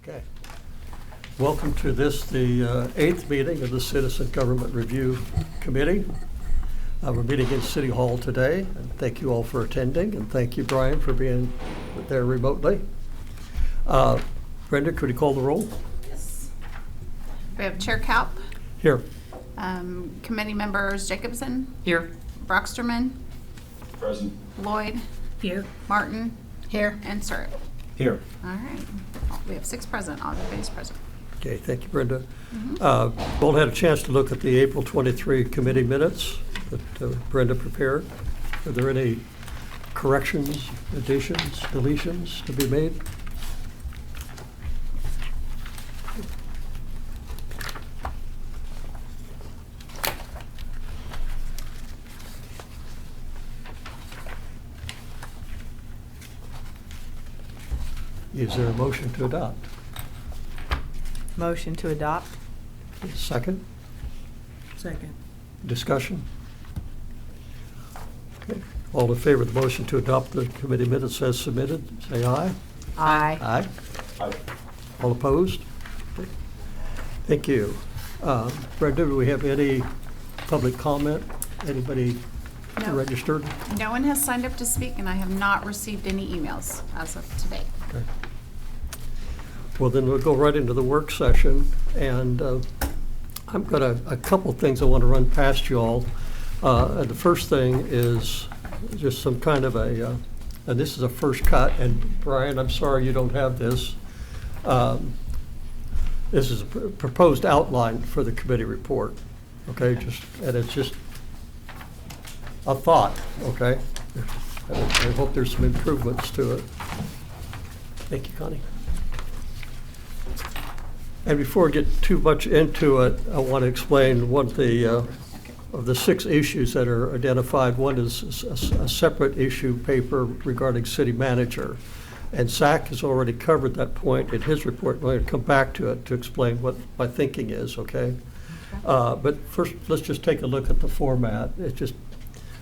Okay. Welcome to the eighth meeting of the Citizen Government Review Committee. We're meeting in City Hall today, and thank you all for attending, and thank you, Brian, for being there remotely. Brenda, could you call the roll? Yes. We have Chair Kalp, Here. committee members Jacobson, Here. Brocksterman, Present. Lloyd, Here. Martin, Here. and Stewart. Here. All right. We have 6 present. All everybody's present. Okay, thank you, Brenda. We'll had a chance to look at the April 23 committee minutes that Brenda prepared. Are there any corrections, additions, deletions to be made? Is there a motion to adopt? Motion to adopt. Second? Second. Discussion? Okay. All in favor of the motion to adopt the committee minutes as submitted, say aye. Aye. Aye. Aye. All opposed? Okay. Thank you. Brenda, do we have any public comment? Anybody No. registered? No one has signed up to speak, and I have not received any emails as of today. Okay. Well, then we'll go right into the work session, and I've got a couple things I want to run past you all. And the first thing is just some kind of a, and this is a first cut, and Brian, I'm sorry you don't have this. This is a proposed outline for the committee report, okay? And it's just a thought, okay? I hope there's some improvements to it. Thank you, Connie. And before I get too much into it, I want to explain what of the 6 issues that are identified. One is a separate issue paper regarding city manager. And Zach has already covered that point in his report. I'm going to come back to it to explain what my thinking is, okay? But first, let's just take a look at the format. It's just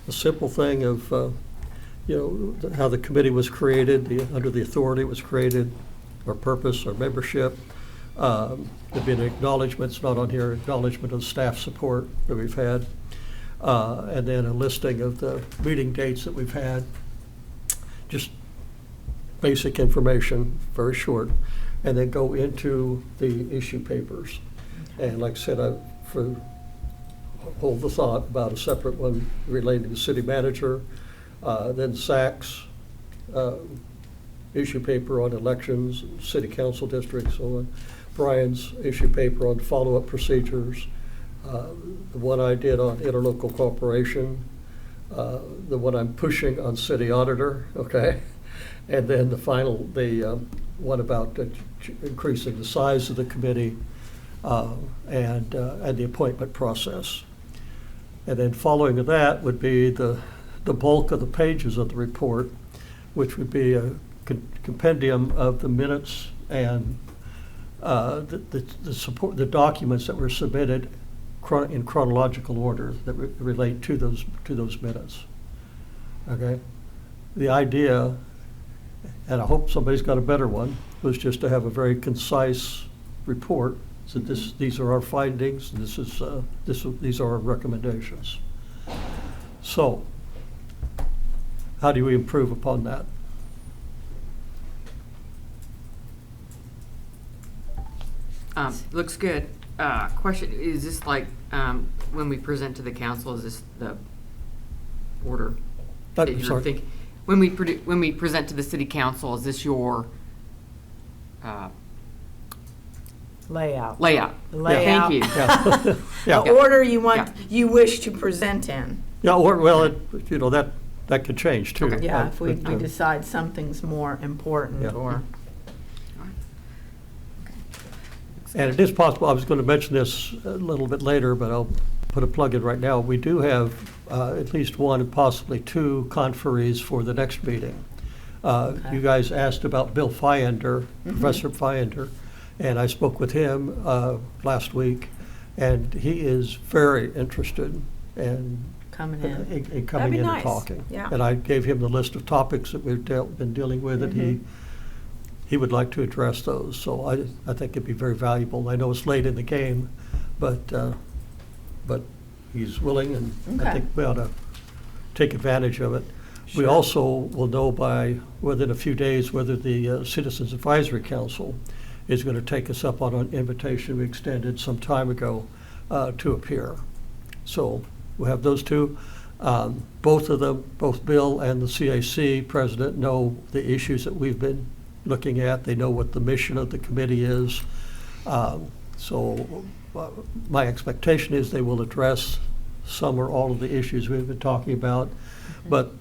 a simple thing of, how the committee was created, under the authority it was created, our purpose, our membership. There'd be an acknowledgement, it's not on here, acknowledgement of staff support that we've had, and then a listing of the meeting dates that we've had. Just basic information, very short, and then go into the issue papers. And like I said, hold the thought about a separate one relating to city manager, then Zach's issue paper on elections, city council districts, so on. Brian's issue paper on follow-up procedures, the one I did on interlocal cooperation, the one I'm pushing on city auditor, okay? And then the one about increasing the size of the committee and the appointment process. And then following that would be the bulk of the pages of the report, which would be a compendium of the minutes and the documents that were submitted in chronological order that relate to those minutes. Okay, the idea, and I hope somebody's got a better one, was just to have a very concise report. So these are our findings. These are our recommendations. So, how do we improve upon that? Looks good. Question, is this like, when we present to the council, is this the order? that I'm you're sorry. thinking? When we present to the city council, is this your Layout. layout? The layout. Thank you. Yeah. Yeah. The order you want, Yeah. you wish to present in. Yeah, that could change too. Okay. Yeah, if we But, decide something's more important Yeah. or. And it is possible, I was going to mention this a little bit later, but I'll put a plug in right now. We do have at least one and possibly 2 conferees for the next meeting. You guys asked about Bill Fyander, Professor Fyander, and I spoke with him last week, and he is very interested in Coming in. coming That'd be in and nice. talking. Yeah. And I gave him the list of topics that we've been dealing with, and he he would like to address those. So I think it'd be very valuable. I know it's late in the game, but he's willing, and I Okay. think we ought to take advantage of it. We Sure. also will know within a few days whether the Citizens Advisory Council is going to take us up on an invitation we extended some time ago to appear. So we'll have those two. Both of them, both Bill and the CAC president, know the issues that we've been looking at. They know what the mission of the committee is. So my expectation is they will address some or all of the issues we've been talking about, but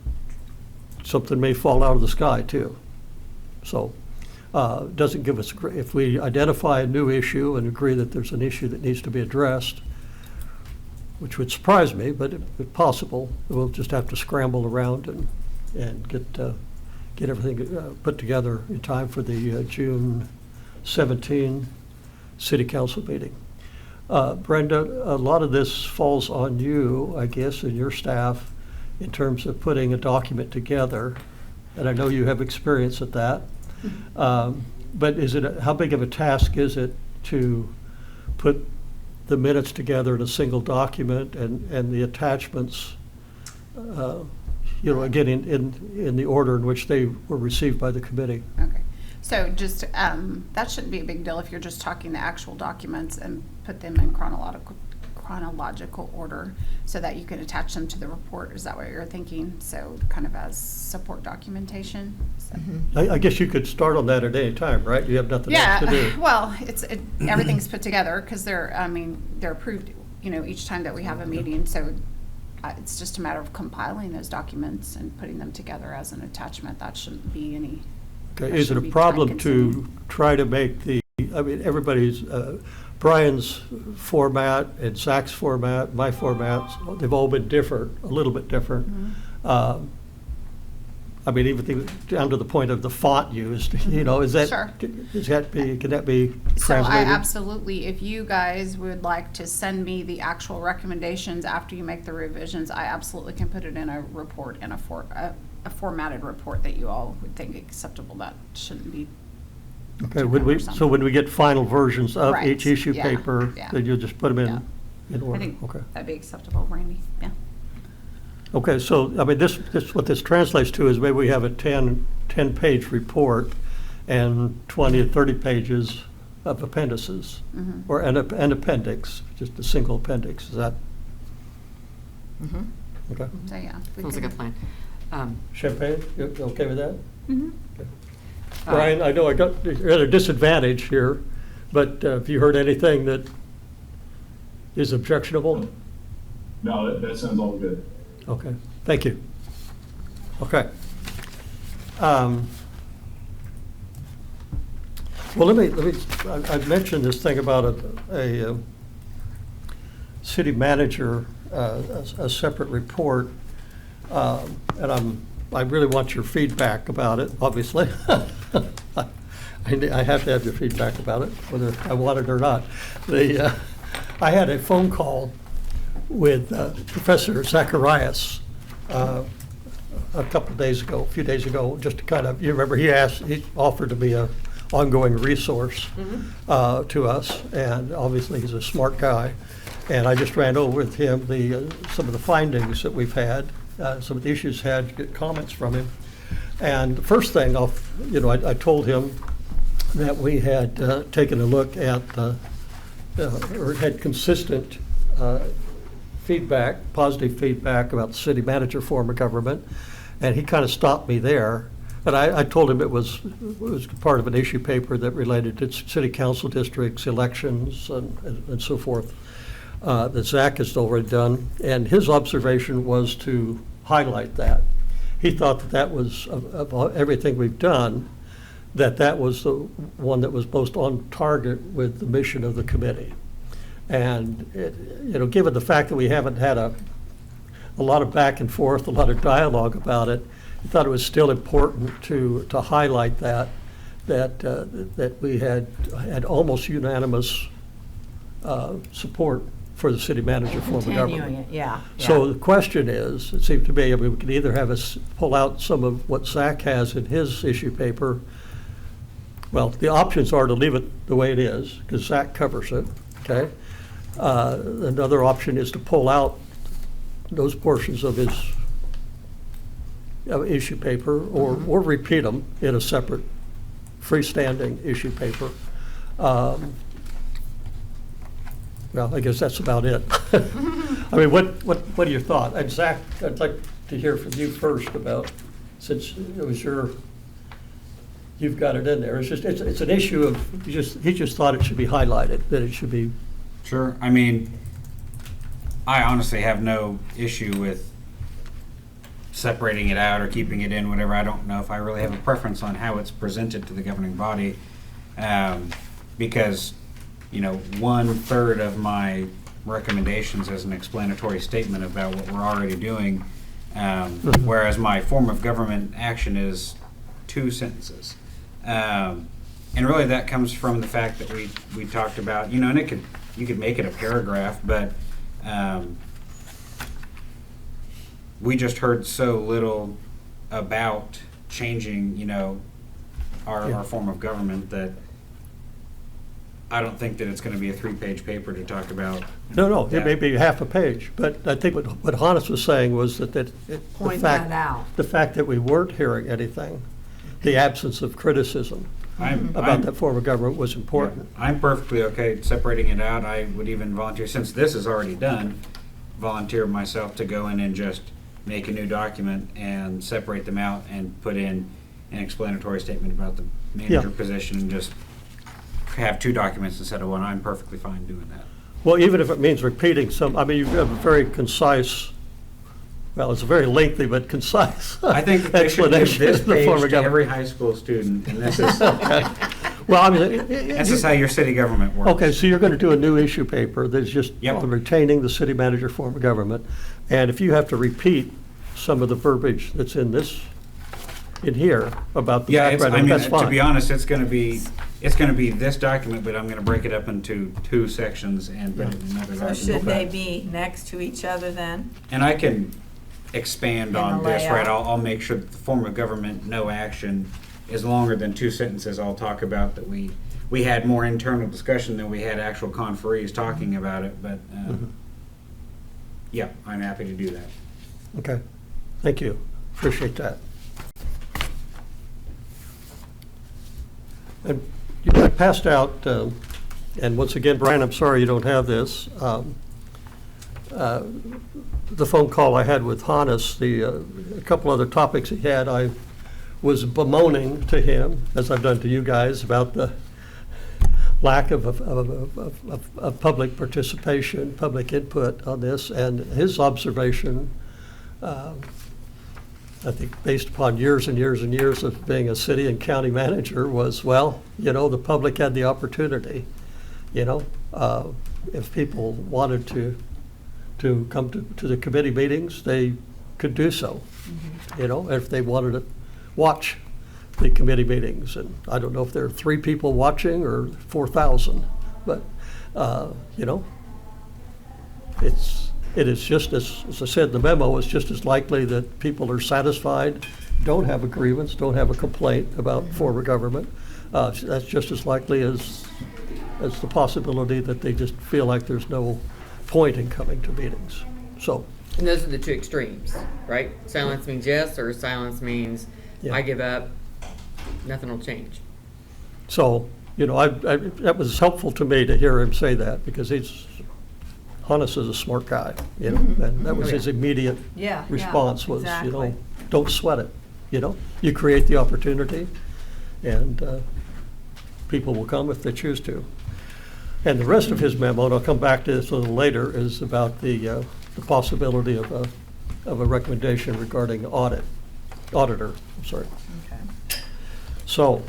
something may fall out of the sky too. So it doesn't give us, if we identify a new issue and agree that there's an issue that needs to be addressed, which would surprise me, but if possible, we'll just have to scramble around and get everything put together in time for the June 17 City Council meeting. Brenda, a lot of this falls on you, I guess, and your staff in terms of putting a document together, and I know you have experience at that. But how big of a task is it to put the minutes together in a single document and the attachments, again, in the order in which they were received by the committee? Okay, so just, that shouldn't be a big deal if you're just talking the actual documents and put them in chronological order so that you can attach them to the report. Is that what you're thinking? So kind of as support documentation? So- I guess you could start on that at any time, right? You have nothing else to do. Yeah, well, everything's put together because they're approved, each time that we have a meeting. So it's just a matter of compiling those documents and putting them together as an attachment. That shouldn't be any. Okay, that is it a shouldn't be problem to time-consuming. try to make everybody's, Brian's format and Zach's format, my formats, they've all been different, a little bit different. Mm-hmm. Even down to the point of the font used, is that, Sure. can that be So I translated? absolutely, if you guys would like to send me the actual recommendations after you make the revisions, I absolutely can put it in a report, in a formatted report that you all would think acceptable. That shouldn't be. Okay, too so cumbersome. when we get final versions of Right, each issue yeah, paper, yeah. then you'll just put them Yeah. in I order? think Okay. that'd be acceptable, Randy, yeah. Okay, so, what this translates to is maybe we have a 10-page report and 20 to 30 pages of appendices, Mhm. or an appendix, just a single appendix. Is that, Mhm. okay? So, yeah. we Sounds like a could- plan. Champagne, you okay with that? Mhm. Brian, I know you're at a disadvantage here, but have you heard anything that is objectionable? No, that sounds all good. Okay, thank you. Okay. Well, I've mentioned this thing about a city manager, a separate report, and I really want your feedback about it, obviously. I have to have your feedback about it, whether I want it or not. I had a phone call with Professor Zacharias a few days ago, just to kind of, you remember, he offered to be a ongoing resource to us, and obviously he's a smart guy. And I just ran over with him some of the findings that we've had, some of the issues had, get comments from him. And the first thing I told him that we had taken a look at, or had consistent positive feedback about the city manager form of government, and he kind of stopped me there. But I told him it was part of an issue paper that related to city council districts, elections, and so forth, that Zach has already done. And his observation was to highlight that. He thought that was, of everything we've done, that was the one that was most on target with the mission of the committee. And, given the fact that we haven't had a lot of back and forth, a lot of dialogue about it, I thought it was still important to highlight that we had almost unanimous support for the city manager form of Continuing government. it, yeah. So the question is, it seems to me, we could either have us pull out some of what Zach has in his issue paper Well, the options are to leave it the way it is, because Zach covers it, okay? Another option is to pull out those portions of his issue paper, or repeat them in a separate freestanding issue paper. Well, I guess that's about it. I mean, what are your thoughts? And Zach, I'd like to hear from you first about, since it was you've got it in there. It's just, it's an issue of, he just thought it should be highlighted, that it should be. Sure. I mean, I honestly have no issue with separating it out or keeping it in, whatever. I don't know if I really have a preference on how it's presented to the governing body, because, you know, 1/3 of my recommendations is an explanatory statement about what we're already doing, whereas my form of government action is 2 sentences. And really that comes from the fact that we talked about, you know, and you could make it a paragraph, but we just heard so little about changing, you know, our form of government, that I don't think that it's going to be a 3-page paper to talk about. No, it that. may be half a page, but I think what Hannes was saying was that Point that out. the fact that we weren't hearing anything, the absence of criticism about that form of government was important. Yeah, I'm perfectly okay separating it out. I would even volunteer, since this is already done, volunteer myself to go in and just make a new document and separate them out and put in an explanatory statement about the manager position, and just have 2 documents instead of 1. I'm perfectly fine doing that. Well, even if it means repeating some, I mean, you have a very concise, well, it's a very lengthy but concise I think that they should give explanation this of the page form of to every government. high school student, and this is, Well, I mean, this is how your city government works. okay, so you're going to do a new issue paper that's just Yep. on retaining the city manager form of government. And if you have to repeat some of the verbiage that's in here about the Yeah, it's, background, I mean, that's fine. to be honest, it's gonna be this document, but I'm gonna break it up into 2 sections and put it in another So document. should they be next to each other then? And I can expand In on the this, right? layout. I'll make sure that the form of government, no action, is longer than 2 sentences. I'll talk about that we had more internal discussion than we had actual conferees talking about it, but, yeah, I'm happy to do that. Okay, thank you, appreciate that. And I passed out, and once again, Brian, I'm sorry you don't have this. The phone call I had with Hannes, a couple other topics he had, I was bemoaning to him, as I've done to you guys, about the lack of public participation, public input on this, and his observation, I think based upon years and years and years of being a city and county manager, was, well, you know, the public had the opportunity, you know, if people wanted to come to the committee meetings, they could do so, you know, if they wanted to watch the committee meetings. And I don't know if there are 3 people watching or 4,000, but, you know, it is just as I said in the memo, it's just as likely that people are satisfied, don't have a grievance, don't have a complaint about form of government. That's just as likely as the possibility that they just feel like there's no point in coming to meetings. So, And those are the 2 extremes, right? Silence means yes, or silence means Yeah. I give up, nothing will change. so, you know, that was helpful to me to hear him say that, because Hannes is a smart guy, you know, and that was his immediate Yeah. response was, you exactly. know, don't sweat it, you know? You create the opportunity, and people will come if they choose to. And the rest of his memo, and I'll come back to this a little later, is about the possibility of a recommendation regarding auditor, I'm sorry. Okay. So,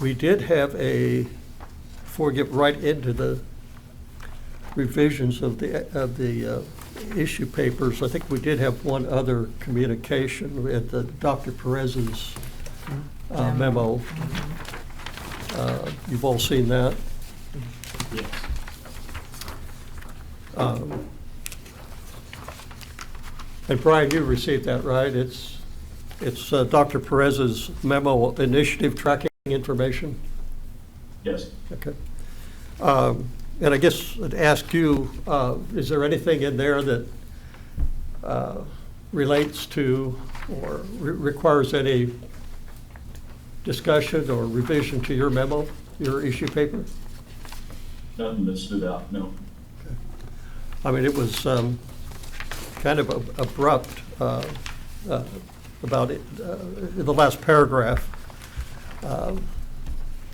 we did have before we get right into the revisions of the issue papers, I think we did have one other communication at Dr. Perez's memo. You've all seen that. Yes. And Brian, you received that, right? It's Dr. Perez's memo, initiative tracking information? Yes. Okay. And I guess I'd ask you, is there anything in there that relates to or requires any discussion or revision to your memo, your issue paper? Nothing that stood out, no. I mean, it was kind of abrupt about it, in the last paragraph,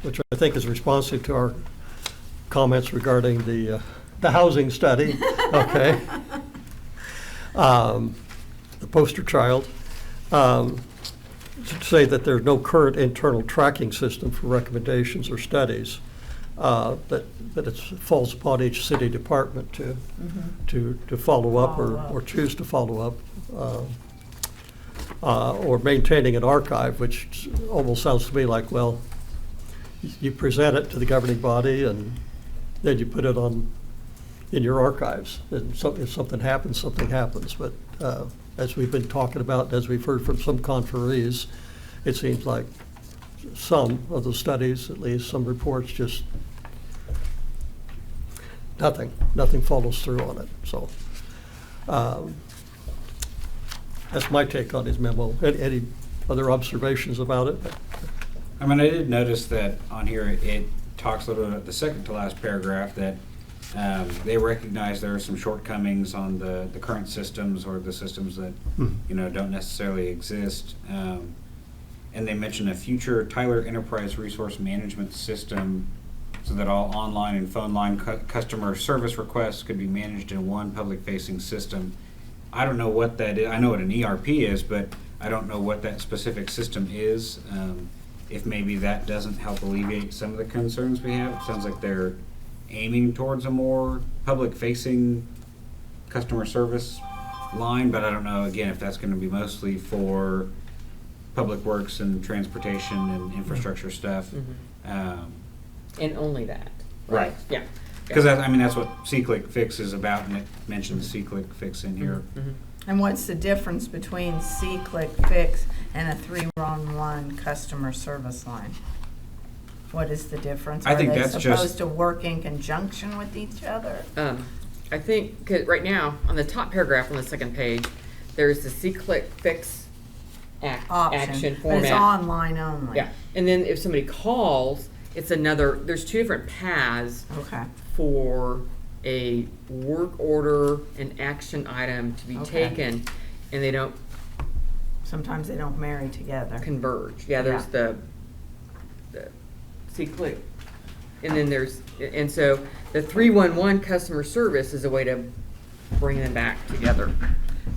which I think is responsive to our comments regarding the housing study, okay? The poster child. To say that there's no current internal tracking system for recommendations or studies, that it falls upon each city department to follow up or choose to follow up, or maintaining an archive, which almost sounds to me like, well, you present it to the governing body and then you put it in your archives. And so if something happens, something happens. But as we've been talking about, as we've heard from some conferees, it seems like some of the studies, at least some reports, just nothing follows through on it. So that's my take on his memo. Any other observations about it? I mean, I did notice that on here, it talks a little bit, the second to last paragraph, that they recognize there are some shortcomings on the current systems or the systems that, don't necessarily exist. And they mention a future Tyler Enterprise Resource Management System so that all online and phone line customer service requests could be managed in one public-facing system. I don't know what that is. I know what an ERP is, but I don't know what that specific system is. If maybe that doesn't help alleviate some of the concerns we have. It sounds like they're aiming towards a more public-facing customer service line, but I don't know, again, if that's going to be mostly for public works and transportation and infrastructure stuff. And only that. Right. Yeah. Because that's what C-Click Fix is about, and it mentions C-Click Fix in here. And what's the difference between C-Click Fix and a 311 customer service line? What is the difference? I think Are they that's just- supposed to work in conjunction with each other? I think, 'cause right now, on the top paragraph on the second page, there's the C-Click Fix action Option, but format. it's online only. Yeah, and then if somebody calls, it's another, there's two different paths Okay, for a work order, an action item to be Okay. taken, and they don't sometimes they don't marry together. converge. Yeah, there's the C-Click, and then and so the 311 customer service is a way to bring them back together.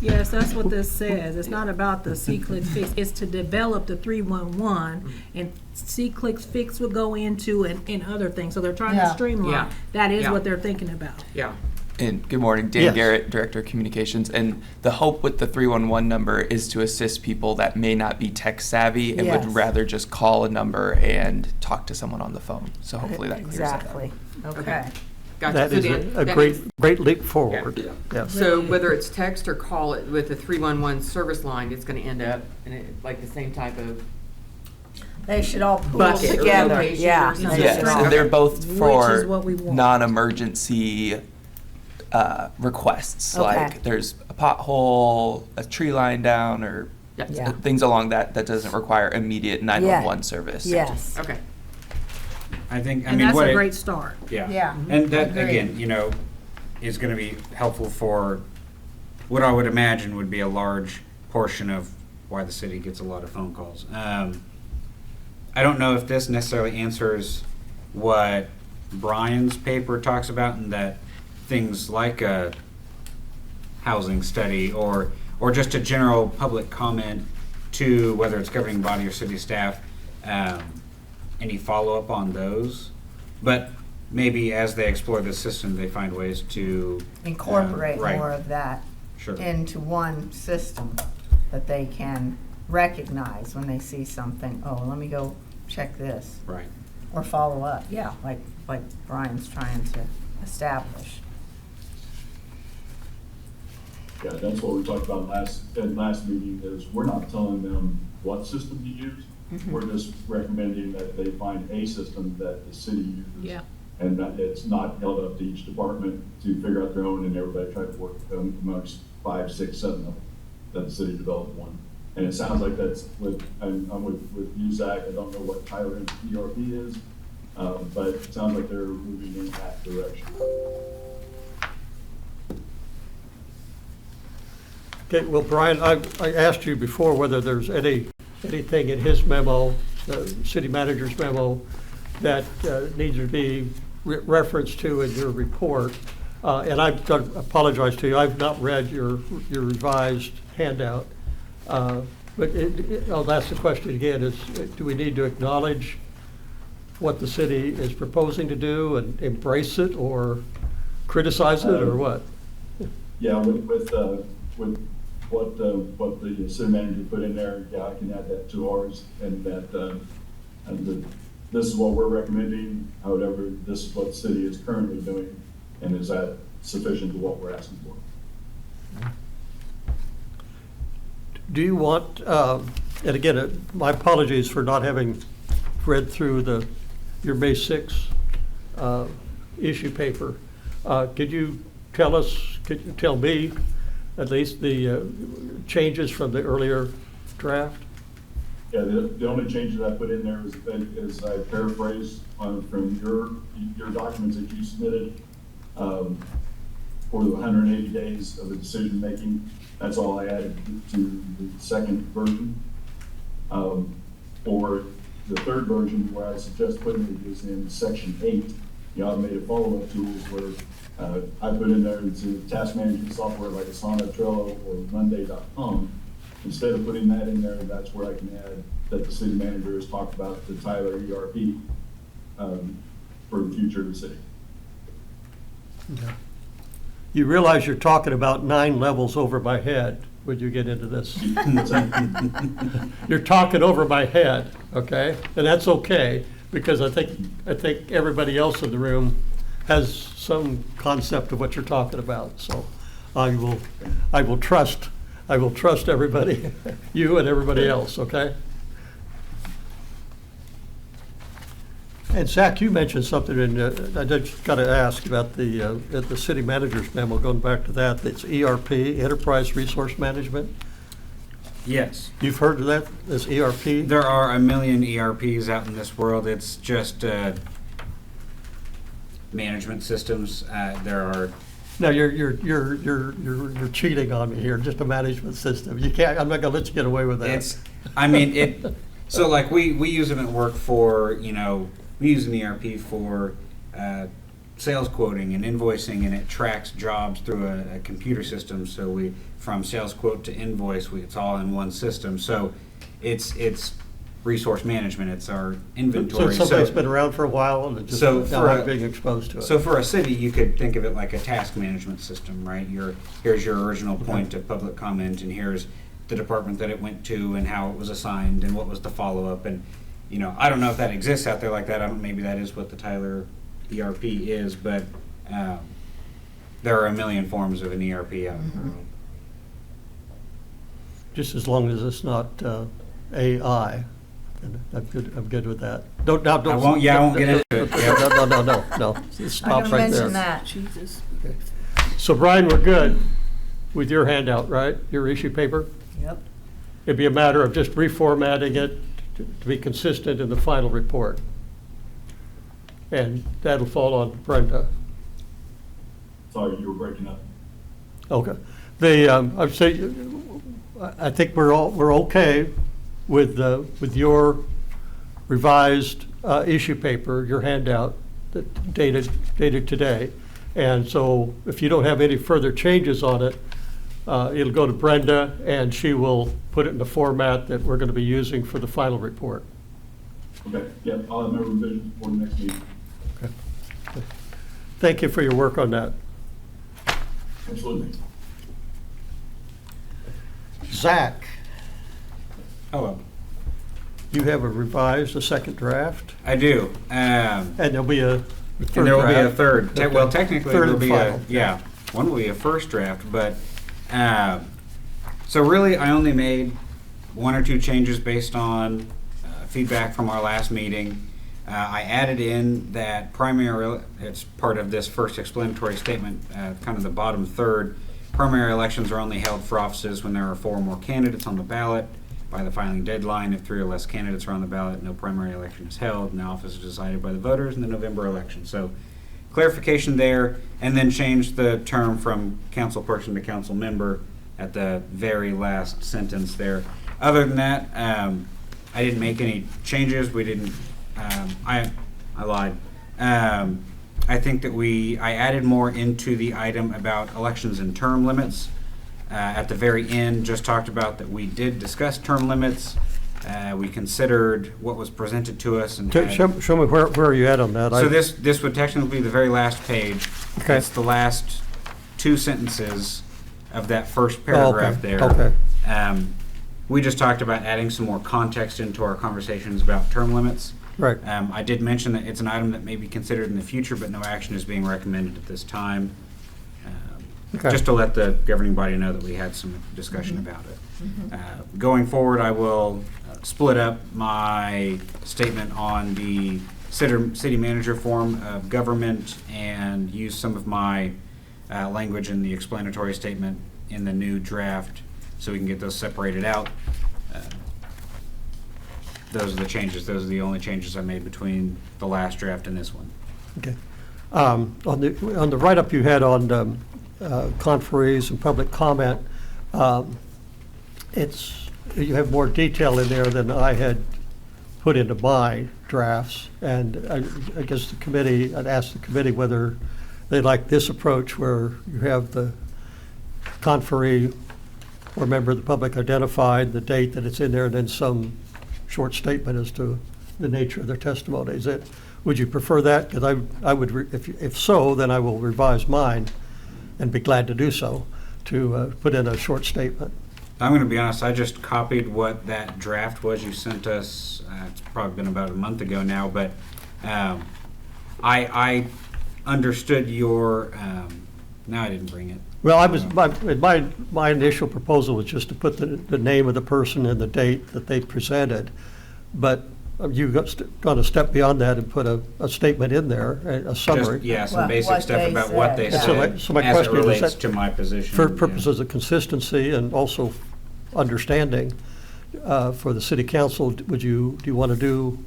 Yes, that's what this says. It's not about the C-Click Fix. It's to develop the 311, and C-Click Fix will go into and other things. So they're trying to Yeah. streamline. Yeah. That is Yeah. what they're thinking about. Yeah. And good morning, Dan Yes. Garrett, Director of Communications. And the hope with the 311 number is to assist people that may not be tech savvy and Yes. would rather just call a number and talk to someone on the phone. So hopefully that clears that up. Exactly, okay. Okay. Gotcha. That So is Dan, a that great, makes- great leap forward. Yeah. Yes. So whether it's text or call it with the 311 service line, it's going to end up in like the same type of They should all pool bucket or together, location yeah. or something. they Yes, should all- and they're both Which for is what we want. non-emergency requests. Okay. Like there's a pothole, a tree line down, or Yep. Yeah. things along that doesn't require immediate 911 service. Yes, Okay. And that's a great start. Yeah. Yeah. And that, Agreed. again, is going to be helpful for what I would imagine would be a large portion of why the city gets a lot of phone calls. I don't know if this necessarily answers what Brian's paper talks about, and that things like a housing study or just a general public comment to whether it's governing body or city staff, any follow-up on those. But maybe as they explore the system, they find ways to incorporate right. more of that Sure. into one system that they can recognize when they see something. Oh, let me go check this, Right. or follow up, yeah, like Brian's trying to establish. Yeah, that's what we talked about last meeting, is we're not telling them what system to use. We're just recommending that they find a system that the city uses. Yeah. And that it's not held up to each department to figure out their own, and everybody try to work amongst 5, 6, 7 of them, that the city developed one. And it sounds like that's I'm with you, Zach. I don't know what Tyler ERP is, but it sounds like they're moving in that direction. Okay, well, Brian, I asked you before whether there's anything in his memo, the city manager's memo, that needs to be referenced to in your report. And I've got to apologize to you, I've not read your revised handout. But I'll ask the question again, do we need to acknowledge what the city is proposing to do and embrace it, or criticize it, or what? Yeah, with what the city manager put in there, yeah, I can add that to ours, and that this is what we're recommending. However, this is what the city is currently doing, and is that sufficient to what we're asking for? Do you want, and again, my apologies for not having read through your May 6 issue paper. Could you tell me at least the changes from the earlier draft? Yeah, the only changes I put in there is I paraphrased from your documents that you submitted for the 180 days of the decision making. That's all I added to the second version. For the third version, where I suggest putting it is in section 8, the automated follow-up tools, where I put in there into task management software like Asana, Trello, or Monday.com. Instead of putting that in there, that's where I can add that the city manager has talked about the Tyler ERP for the future of the city. Okay. You realize you're talking about 9 levels over my head when you get into this. What's that? You're talking over my head, okay? And that's okay, because I think everybody else in the room has some concept of what you're talking about. So I will trust everybody, you and everybody else, okay? And Zach, you mentioned something, and I just got to ask about the city manager's memo, going back to that. It's ERP, Enterprise Resource Management. Yes. You've heard of that, this ERP? There are a million ERPs out in this world. It's just management systems. There are. No, you're cheating on me here. Just a management system. You can't. I'm not going to let you get away with that. So like we use them at work for, we use an ERP for sales quoting and invoicing, and it tracks jobs through a computer system. So from sales quote to invoice, it's all in one system. So it's resource management. It's our inventory. So something that's been around for a while and it's just now I'm being exposed to it. So for a city, you could think of it like a task management system, right? Here's your original point of public comment, and here's the department that it went to and how it was assigned and what was the follow-up. And I don't know if that exists out there like that. Maybe that is what the Tyler ERP is, but there are a million forms of an ERP out in the world. Just as long as it's not AI, and I'm good with that. Don't. I won't get into it. No. I'm Stop gonna right mention there. that. Jesus. Okay. So Brian, we're good with your handout, right? Your issue paper? Yep. It'd be a matter of just reformatting it to be consistent in the final report. And that'll fall on Brenda. Sorry, you were breaking up. Okay. I think we're okay with your revised issue paper, your handout that dated today. And so if you don't have any further changes on it, it'll go to Brenda, and she will put it in the format that we're going to be using for the final report. Okay, yeah, I'll have my revision for the next meeting. Okay. Thank you for your work on that. Absolutely. Zach, Hello. you have a second draft, I do. and there'll be a third And there will be a draft. third. Okay. Well, technically, Third there'll and be final. one will be a first draft, but So really, I only made one or two changes based on feedback from our last meeting. I added in that primary, it's part of this first explanatory statement, kind of the bottom third. Primary elections are only held for offices when there are 4 or more candidates on the ballot. By the filing deadline, if 3 or less candidates are on the ballot, no primary election is held, and the office is decided by the voters in the November election. So clarification there, and then change the term from council person to council member at the very last sentence there. Other than that, I didn't make any changes. We didn't, I lied. I think that I added more into the item about elections and term limits. At the very end, just talked about that we did discuss term limits. We considered what was presented to us. And Show me where are you at on that? so this would technically be the very last page. Okay. It's the last 2 sentences of that first Oh, paragraph okay, there. okay, We just talked about adding some more context into our conversations about term limits. right. I did mention that it's an item that may be considered in the future, but no action is being recommended at this time. Okay. Just to let the governing body know that we had some discussion about it. Going forward, I will split up my statement on the city manager form of government and use some of my language in the explanatory statement in the new draft so we can get those separated out. Those are the changes. Those are the only changes I made between the last draft and this one. Okay. On the write-up you had on conferees and public comment, you have more detail in there than I had put into my drafts. And I guess I'd asked the committee whether they like this approach where you have the conferee or member of the public identified, the date that it's in there, and then some short statement as to the nature of their testimony. Would you prefer that? Because I would, if so, then I will revise mine and be glad to do so, to put in a short statement. I'm going to be honest, I just copied what that draft was you sent us. It's probably been about a month ago now, but I understood your, no, I didn't bring it. Well, my initial proposal was just to put the name of the person and the date that they presented, but you gone a step beyond that and put a statement in there, a summary. Just, yeah, some What basic stuff they about what they said. said So my as it question is relates that to my position. For yeah. purposes of consistency and also understanding for the city council, do you want to do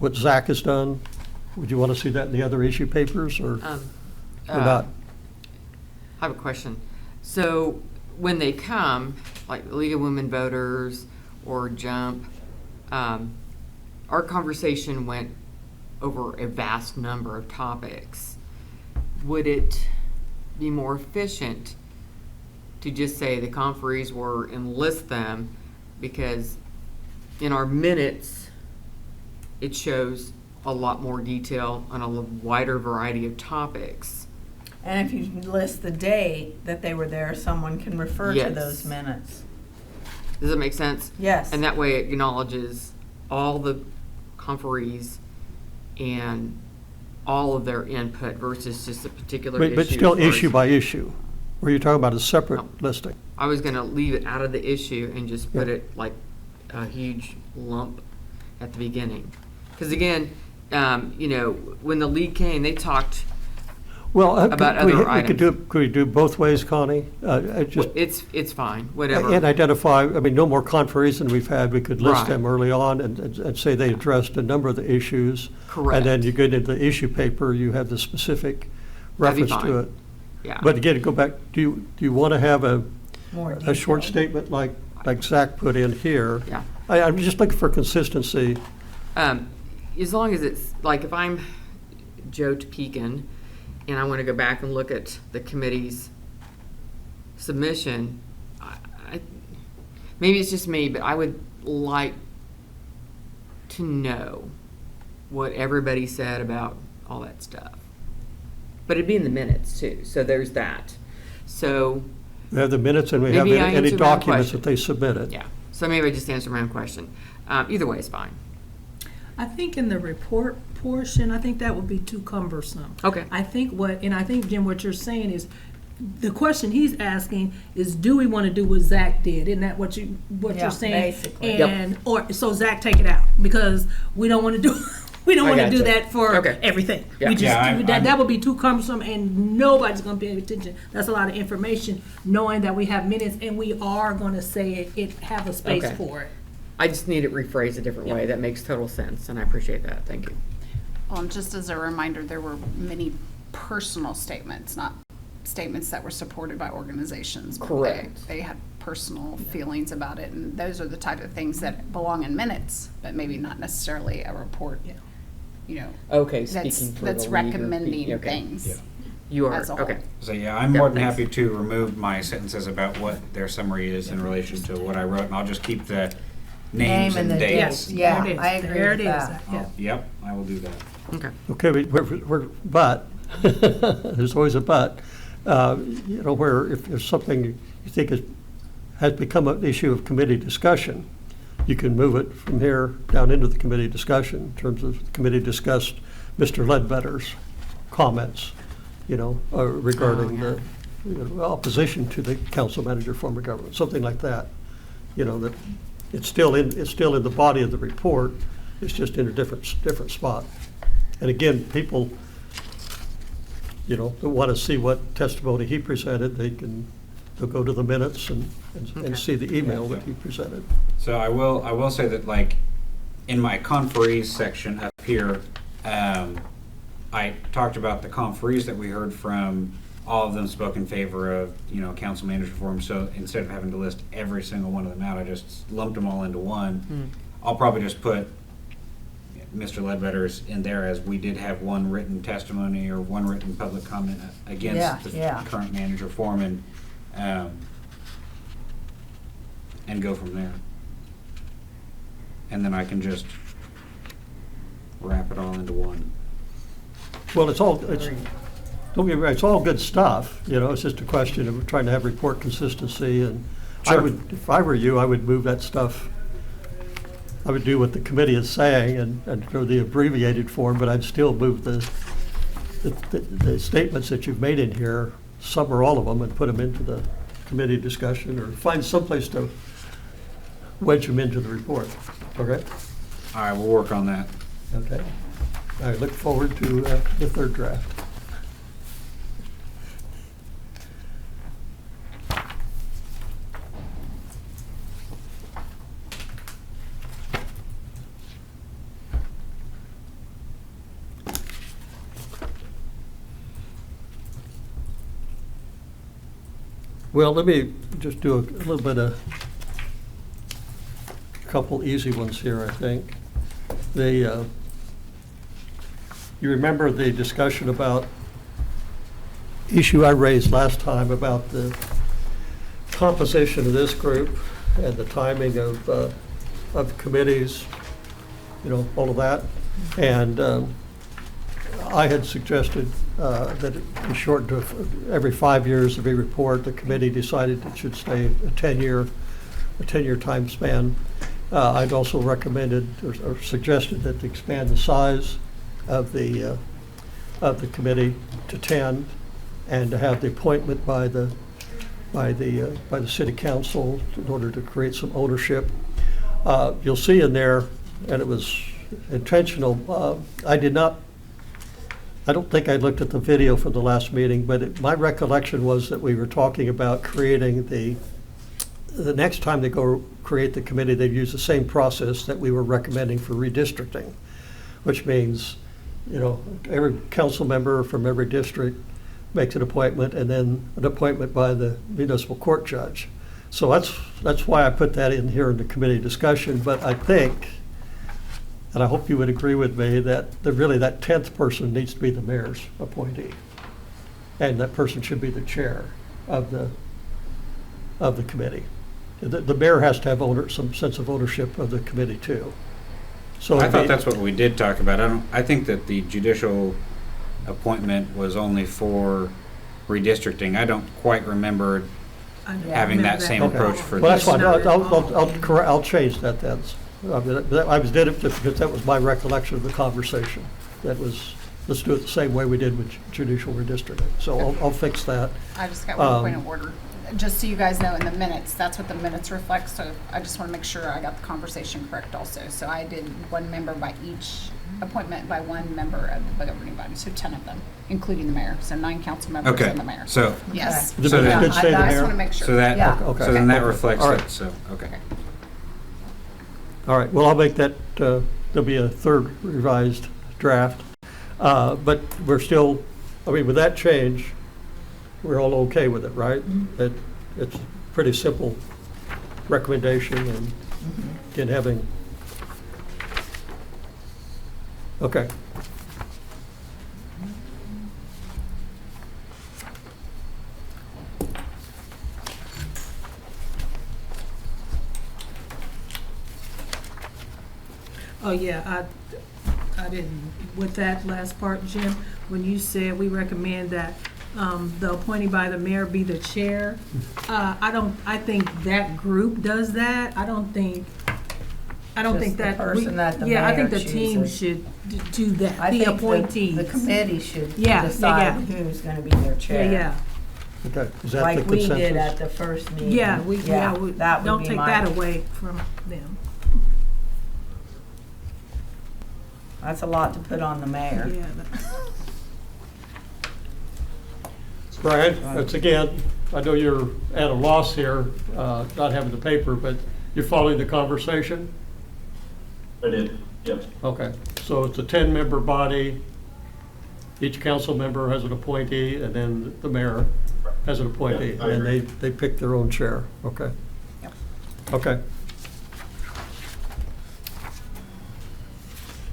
what Zach has done? Would you want to see that in the other issue papers or not? I have a question. So when they come, like League of Women Voters or JUMP, our conversation went over a vast number of topics. Would it be more efficient to just say the conferees were and list them? Because in our minutes, it shows a lot more detail on a wider variety of topics. And if you list the date that they were there, someone can refer to Yes. those minutes. Does that make sense? Yes. And that way it acknowledges all the conferees and all of their input versus just a particular issue. But still first. issue by issue, or you're talking about a separate No. listing? I was gonna leave it out of the issue and just put Yeah. it like a huge lump at the beginning. Because again, when the league came, they talked, Well, About could we- other we could items. could we do both ways, Connie? Just it's fine, whatever. and identify, I mean, no more conferees than we've had. We could list Right. them early on and say they addressed a number of the issues. Correct. And then you get into the issue paper, you have the specific That'd be reference to fine. it. Yeah. But again, go back, do you want to have More a short detailed. statement like Zach put in here? Yeah. I'm just looking for consistency. As long as it's, like, if I'm Joe Topeka and I want to go back and look at the committee's submission, maybe it's just me, but I would like to know what everybody said about all that stuff. But it'd be in the minutes too, so there's that. So, We have the minutes and we have Maybe I any answered my own documents question. that they submitted. yeah, so maybe I just answered my own question. Either way is fine. I think in the report portion, I think that would be too cumbersome. Okay. I think Jim, what you're saying is the question he's asking is, do we want to do what Zach did? Isn't that what Yeah, you're saying? basically. And, or, so Zach, take it out, because we don't want to do, we don't I want to do gotcha. that for Okay. everything. Yeah. We just, Yeah, I'm- that would be too cumbersome, and nobody's gonna pay attention. That's a lot of information, knowing that we have minutes, and we are gonna say it have a space Okay. for it. I just need it rephrased a different way. That makes total sense, and I appreciate that. Thank you. Well, and just as a reminder, there were many personal statements, not statements that were supported by organizations. but Correct. They had personal feelings about it, and those are the type of things that belong in minutes, but maybe not necessarily a report, Yeah. you know, Okay, that's, speaking for that's the league or recommending okay. things. Yeah. You are, as a whole. okay. So yeah, I'm Yeah, more than thanks. happy to remove my sentences about what their summary is in relation to what I wrote, and I'll just keep the names Name and and the dates. dates. Yeah, There it is. I agree There with it is. that. Yeah. Yep, I will do that. Okay. Okay, but, there's always a but, you know, where if there's something you think has become an issue of committee discussion, you can move it from here down into the committee discussion, in terms of the committee discussed Mr. Ledbetter's comments, you know, regarding Oh, yeah. the opposition to the council manager form of government, something like that. You know, that it's still in the body of the report, it's just in a different spot. And again, people, you know, that want to see what testimony he presented, they'll go to the minutes and Okay. see the email that he presented. So I will say that, like, in my conferees section up here, I talked about the conferees that we heard from. All of them spoke in favor of, you know, council manager reform. So instead of having to list every single one of them out, I just lumped them all into one. I'll probably just put Mr. Ledbetter's in there, as we did have one written testimony or one written public comment against the Yeah. current manager form, and go from there. And then I can just wrap it all into one. Well, don't get me wrong, it's all good stuff, you know, it's just a question of trying to have report consistency, and if I were you, I would move that stuff. I would do what the committee is saying and go the abbreviated form, but I'd still move the statements that you've made in here, some or all of them, and put them into the committee discussion, or find someplace to wedge them into the report, okay? All right, we'll work on that. Okay. I look forward to the third draft. Well, let me just do a little bit of, a couple easy ones here, I think. You remember the discussion about, issue I raised last time about the composition of this group and the timing of committees, you know, all of that. And I had suggested that it be shortened to every 5 years to be report. The committee decided it should stay a 10-year time span. I'd also recommended or suggested that to expand the size of the committee to 10, and to have the appointment by the city council in order to create some ownership. You'll see in there, and it was intentional, I don't think I looked at the video from the last meeting, but my recollection was that we were talking about creating the next time they go create the committee, they'd use the same process that we were recommending for redistricting, which means, you know, every council member from every district makes an appointment, and then an appointment by the municipal court judge. So that's why I put that in here in the committee discussion. But I think, and I hope you would agree with me, that really that 10th person needs to be the mayor's appointee, and that person should be the chair of the committee. The mayor has to have some sense of ownership of the committee too. So I thought that's what we did talk about. I think that the judicial appointment was only for redistricting. I don't quite remember having that same Okay. approach for Well, that's this. fine. I'll change that then. I was did it because that was my recollection of the conversation. That was let's do it the same way we did with judicial redistricting. So I'll fix that. I just got one point of order. Just so you guys know, in the minutes, that's what the minutes reflect, so I just want to make sure I got the conversation correct also. So I did one member by each appointment by one member of the governing body, so 10 of them, including the mayor. So 9 council members Okay, and the mayor. so, Yes. The So minutes then- did say the I just mayor? want to make sure. so that, Yeah. Okay. so then that reflects All right. it, so, okay. All right, well, I'll make that, there'll be a third revised draft. But we're still, I mean, with that change, we're all okay with it, right? It's a pretty simple recommendation and in having, okay. Oh, yeah, I didn't, with that last part, Jim, when you said we recommend that the appointee by the mayor be the chair, I think that group does that. I don't think Just the that. person that the Yeah, I think mayor the team chooses. should do that, I the think appointees. the committee should Yeah, decide yeah. who's gonna be their Yeah, chair. yeah, Okay, is that the Like we consensus? did at the first meeting. yeah, That would don't be take my- that away from them. That's a lot to put on the mayor. Yeah, Brian, that's again, I know you're at a loss here, not having the paper, but you're following the conversation? I did, yep. Okay, so it's a 10-member body. Each council member has an appointee, and then the mayor has an appointee. Yeah, I And agree. they pick their own chair, okay? Yep. Okay.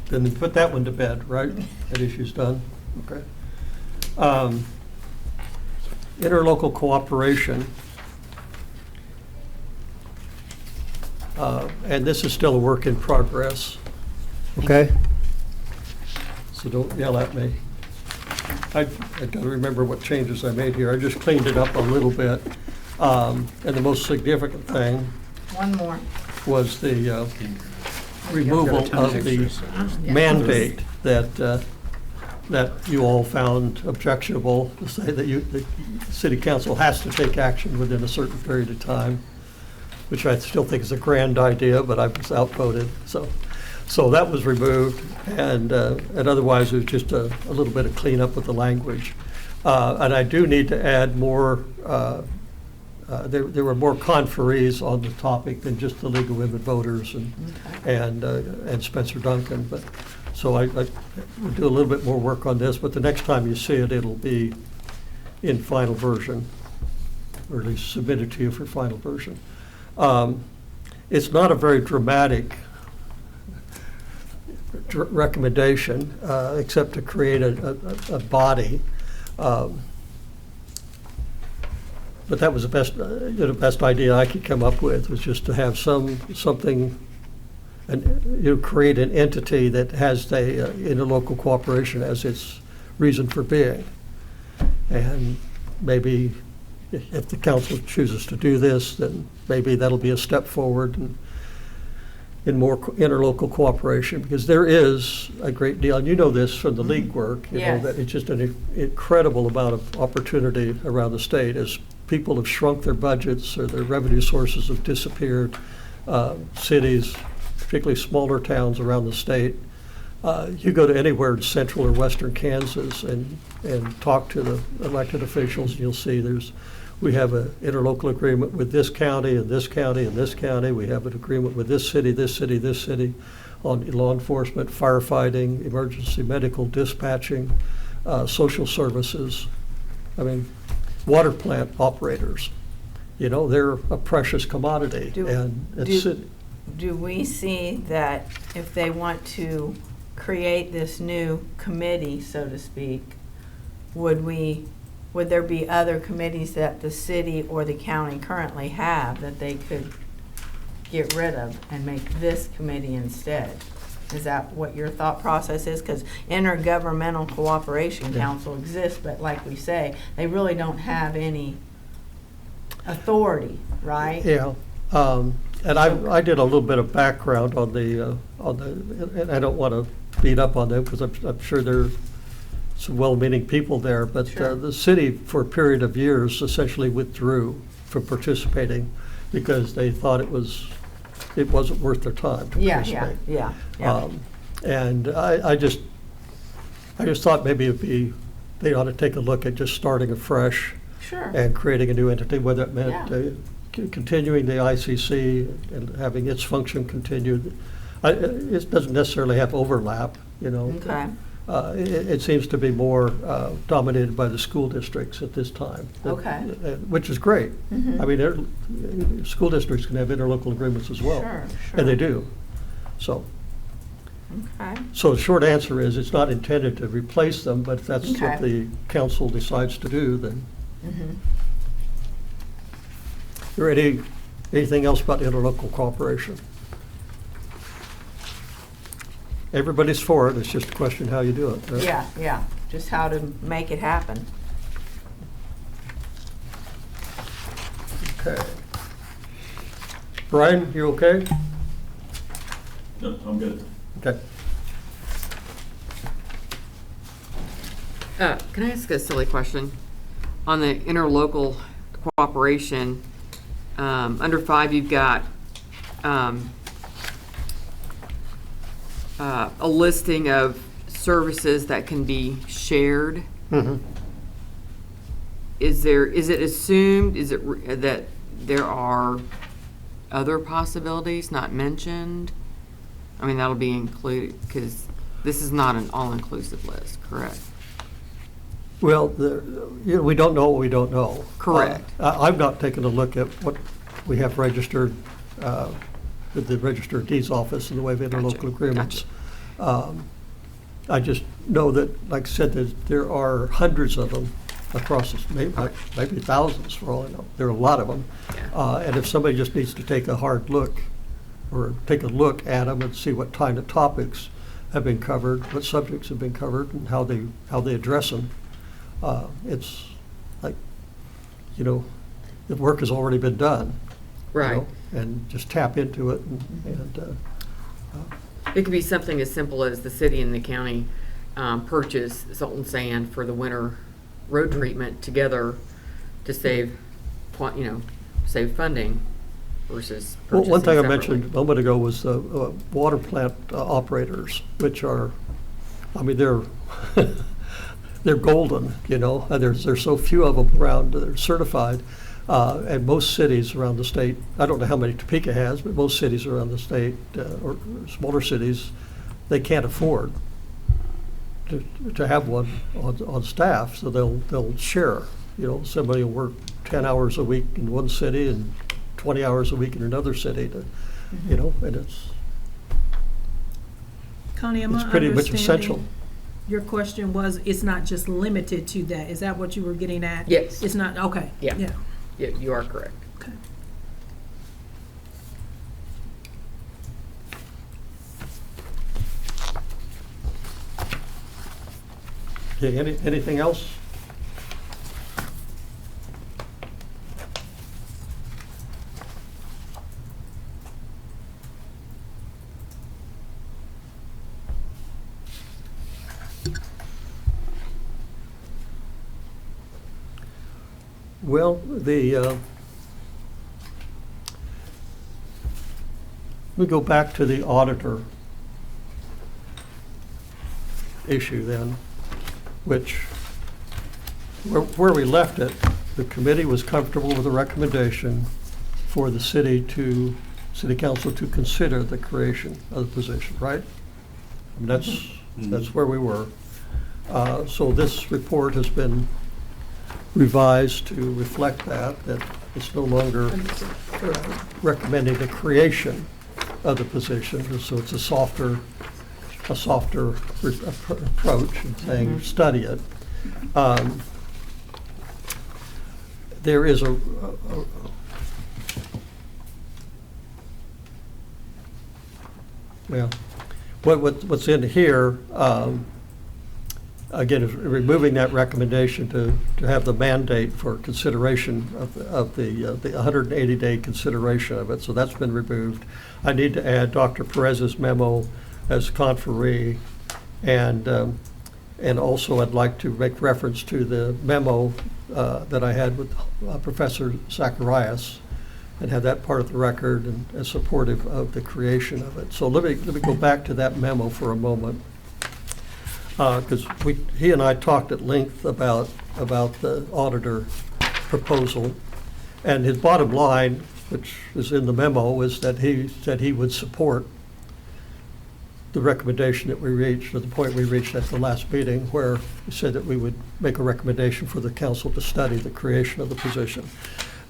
Then put that one to bed, right? That issue's done, okay. Interlocal cooperation. And this is still a work in progress, okay? So don't yell at me. I gotta remember what changes I made here. I just cleaned it up a little bit. And the most significant thing One more. was the removal of the mandate that you all found objectionable, to say that the city council has to take action within a certain period of time, which I still think is a grand idea, but I was outvoted. So that was removed, and otherwise it was just a little bit of cleanup with the language. And I do need to add more, there were more conferees on the topic than just the League of Women Voters and Spencer Duncan. But so I will do a little bit more work on this, but the next time you see it, it'll be in final version, or at least submitted to you for final version. It's not a very dramatic recommendation, except to create a body. But that was the best idea I could come up with, was just to have something, and create an entity that has the interlocal cooperation as its reason for being. And maybe if the council chooses to do this, then maybe that'll be a step forward in more interlocal cooperation, because there is a great deal, and you know this from the league work, Yes. that it's just an incredible amount of opportunity around the state as people have shrunk their budgets or their revenue sources have disappeared. Cities, particularly smaller towns around the state, you go to anywhere in central or western Kansas and talk to the elected officials, and you'll see we have an interlocal agreement with this county and this county and this county. We have an agreement with this city, this city, this city on law enforcement, firefighting, emergency medical dispatching, social services. I mean, water plant operators, they're a precious commodity. Do we see that if they want to create this new committee, so to speak, would there be other committees that the city or the county currently have that they could get rid of and make this committee instead? Is that what your thought process is? Because Intergovernmental Cooperation Council exists, but like we say, they really don't have any authority, right? Yeah, and I did a little bit of background on the, and I don't want to beat up on them, because I'm sure they're some well-meaning people there, but Sure. the city, for a period of years, essentially withdrew from participating because they thought it wasn't worth their time to Yeah, participate. yeah. And I just thought maybe they ought to take a look at just starting afresh Sure. and creating a new entity, whether it meant Yeah. continuing the ICC and having its function continued. It doesn't necessarily have overlap, you know. Okay. It seems to be more dominated by the school districts at this time. Okay. Which is great. Mhm. I mean, school districts can have interlocal agreements as well. Sure, And they sure. do. Okay. So the short answer is, it's not intended to replace them, but if that's Okay. what the council decides to do, then. Mhm. Is there anything else about interlocal cooperation? Everybody's for it, it's just a question how you do it. right? Yeah, yeah, just how to make it happen. Okay. Brian, you okay? No, I'm good. Okay. Can I ask a silly question? On the interlocal cooperation, under 5, you've got a listing of services that can be shared. Mhm. Is it assumed, that there are other possibilities not mentioned? I mean, that'll be included, because this is not an all-inclusive list, correct? Well, we don't know what we don't know. Correct. I've not taken a look at what we have registered with the Register of Deeds office in the way of Gotcha, interlocal agreements. I just know that, like I said, there are hundreds of them across, maybe thousands for all I know. There are a lot of them. Yeah. And if somebody just needs to take a hard look, or take a look at them and see what kind of topics have been covered, what subjects have been covered, and how they address them, it's like, the work has already been done. Right. And just tap into it and It could be something as simple as the city and the county purchase salt and sand for the winter road treatment together to save, save funding versus Well, purchasing one thing I separately. mentioned a moment ago was water plant operators, which are, I mean, they're they're golden, and there's so few of them around that are certified. And most cities around the state, I don't know how many Topeka has, but most cities around the state, or smaller cities, they can't afford to have one on staff, so they'll share. Somebody will work 10 hours a week in one city and 20 hours a week in another city and it's Connie, am I pretty much understanding essential. Your question was, it's not just limited to that. Is that what you were getting at? Yes. It's not, okay. Yeah. Yeah, Yeah, you are correct. okay. Okay, anything else? Well, we go back to the auditor issue then, which, where we left it, the committee was comfortable with the recommendation for the city council to consider the creation of the position, right? And that's where we were. So this report has been revised to reflect that it's no longer recommending the creation of the position, so it's a softer approach and saying, study it. There is what's in here, again, is removing that recommendation to have the mandate for consideration of the 180-day consideration of it, so that's been removed. I need to add Dr. Perez's memo as conferee, and And also, I'd like to make reference to the memo that I had with Professor Zacharias, and have that part of the record and supportive of the creation of it. So let me go back to that memo for a moment, because he and I talked at length about the auditor proposal, and his bottom line, which is in the memo, is that he said he would support the recommendation that we reached, or the point we reached at the last meeting, where he said that we would make a recommendation for the council to study the creation of the position.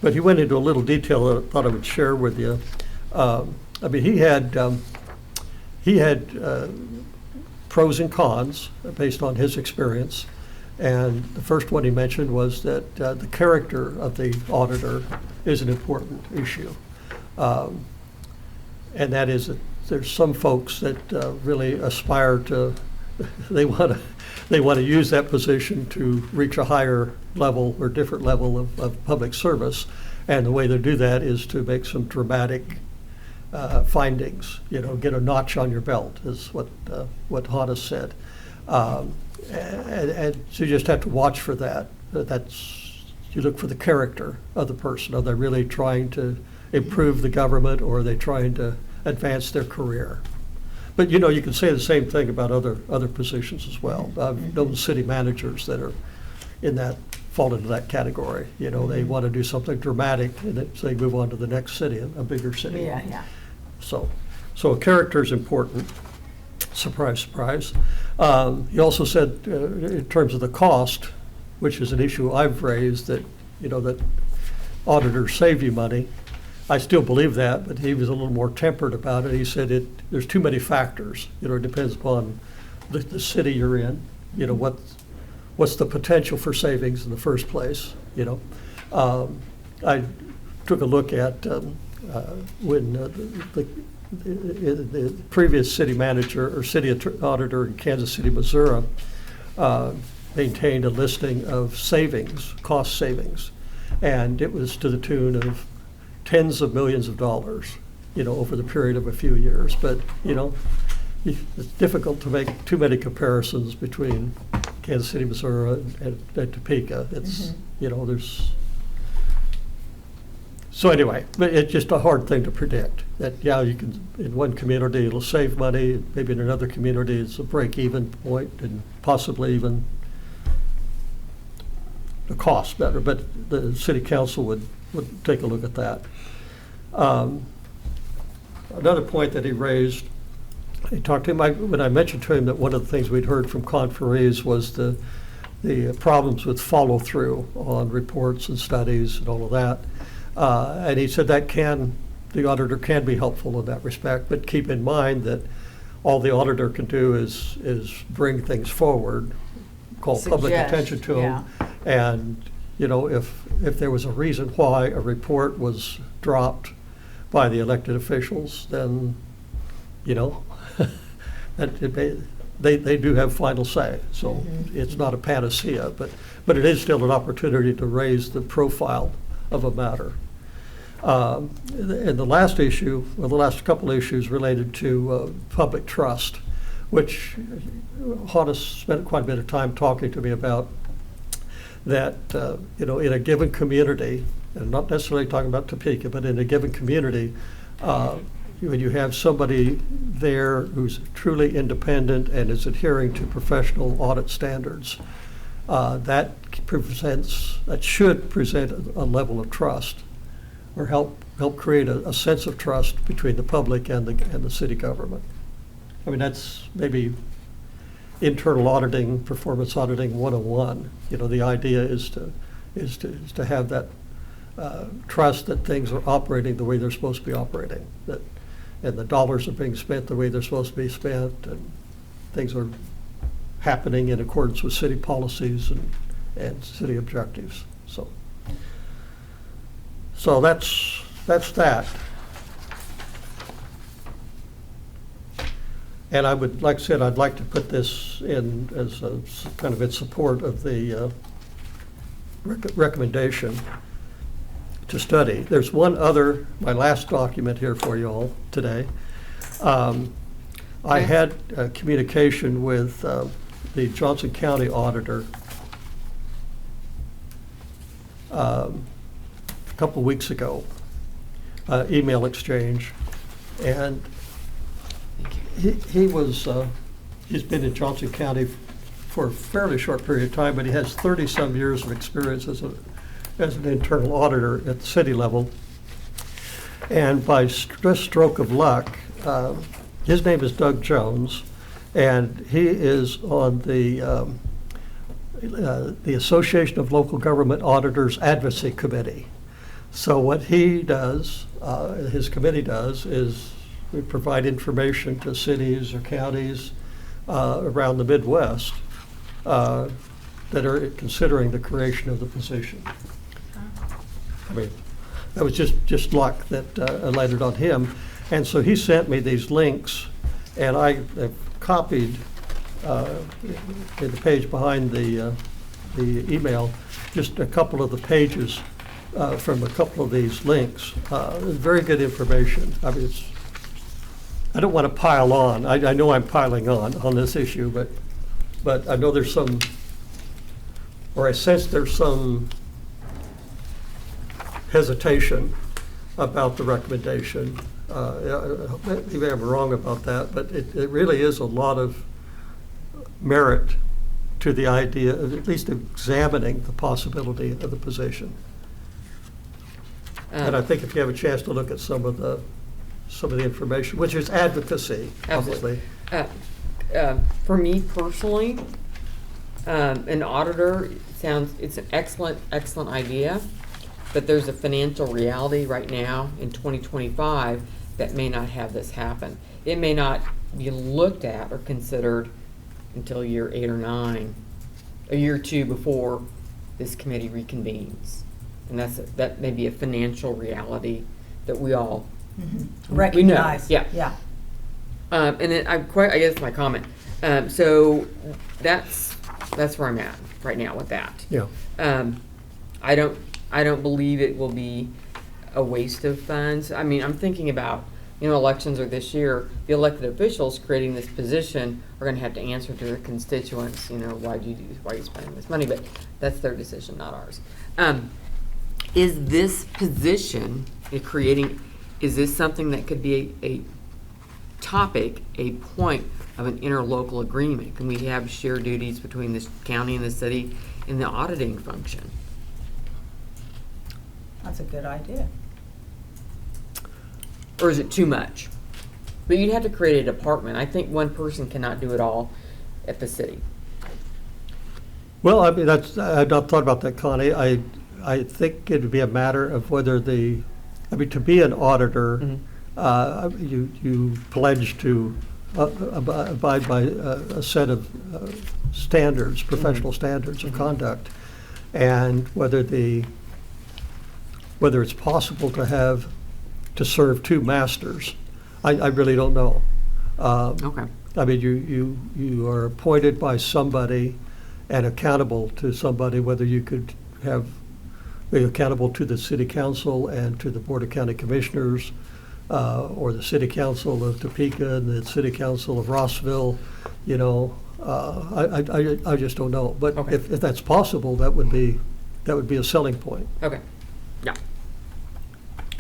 But he went into a little detail that I thought I would share with you. I mean, he had pros and cons based on his experience. And the first one he mentioned was that the character of the auditor is an important issue. And that is that there's some folks that really aspire to, they want to use that position to reach a higher level or different level of public service. And the way they do that is to make some dramatic findings, get a notch on your belt, is what Hannes said. And so you just have to watch for that. You look for the character of the person. Are they really trying to improve the government, or are they trying to advance their career? But you can say the same thing about other positions as well. I've known city managers that are fall into that category. They want to do something dramatic, and so they move on to the next city, a bigger city. Yeah. So a character is important. Surprise, surprise. He also said, in terms of the cost, which is an issue I've raised, that that auditors save you money. I still believe that, but he was a little more tempered about it. He said there's too many factors. It depends upon the city you're in. What's the potential for savings in the first place? I took a look at when the previous city manager or city auditor in Kansas City, Missouri, maintained a listing of cost savings, and it was to the tune of tens of millions of dollars, over the period of a few years. But, it's difficult to make too many comparisons between Kansas City, Missouri and Topeka. It's, so anyway, but it's just a hard thing to predict. That, you can, in one community it'll save money, maybe in another community it's a break-even point, and possibly even the cost better, but the city council would take a look at that. Another point that he raised, he talked to him, when I mentioned to him that one of the things we'd heard from conferees was the problems with follow-through on reports and studies and all of that. And he said the auditor can be helpful in that respect, but keep in mind that all the auditor can do is bring things forward, call public attention to them, and if there was a reason why a report was dropped by the elected officials, then they do have final say. So it's not a panacea, but it is still an opportunity to raise the profile of a matter. And the last issue, the last couple issues related to public trust, which Hannes spent quite a bit of time talking to me about. That in a given community, and not necessarily talking about Topeka, but in a given community, when you have somebody there who's truly independent and is adhering to professional audit standards, that should present a level of trust, or help create a sense of trust between the public and the city government. I mean, that's maybe internal auditing, performance auditing 101. The idea is to have that trust that things are operating the way they're supposed to be operating, and the dollars are being spent the way they're supposed to be spent, and things are happening in accordance with city policies and city objectives. So that's that. And I would, like I said, I'd like to put this in as a kind of in support of the recommendation to study. There's one other, my last document here for you all today. I had communication with the Johnson County auditor a couple of weeks ago, email exchange, and he was, he's been in Johnson County for a fairly short period of time, but he has 30-some years of experience as an internal auditor at the city level. And by stroke of luck, his name is Doug Jones, and he is on the Association of Local Government Auditors Advocacy Committee. So what he does, his committee does, is we provide information to cities or counties around the Midwest that are considering the creation of the position. I mean, that was just luck that landed on him. And so he sent me these links, and I have copied in the page behind the email just a couple of the pages from a couple of these links. Very good information. I mean, I don't want to pile on. I know I'm piling on this issue, but I know there's some, or I sense there's some hesitation about the recommendation. Maybe I'm wrong about that, but it really is a lot of merit to the idea of at least examining the possibility of the position. And I think if you have a chance to look at some of the information, which is advocacy, obviously. For me personally, an auditor it's an excellent idea, but there's a financial reality right now in 2025 that may not have this happen. It may not be looked at or considered until year 8 or 9, a year or 2 before this committee reconvenes. And that may be a financial reality that we all Recognize. We know. Yeah. And then I guess my comment. So that's where I'm at right now with that. Yeah. I don't believe it will be a waste of funds. I mean, I'm thinking about, elections are this year. The elected officials creating this position are going to have to answer to their constituents. Why are you spending this money? But that's their decision, not ours. Is this position is this something that could be a topic, a point of an interlocal agreement? Can we have shared duties between the county and the city in the auditing function? That's a good idea. Or is it too much? But you'd have to create a department. I think one person cannot do it all at the city. Well, I mean, I've not thought about that, Connie. I think it would be a matter of whether to be an auditor, you pledge to abide by a set of standards, professional standards of conduct, and whether it's possible to serve 2 masters. I really don't know. Okay. I mean, you are appointed by somebody and accountable to somebody, whether you could be accountable to the city council and to the Board of County Commissioners, or the city council of Topeka and the city council of Rossville. I just don't know. But Okay. if that's possible, that would be a selling point. Okay. Yeah.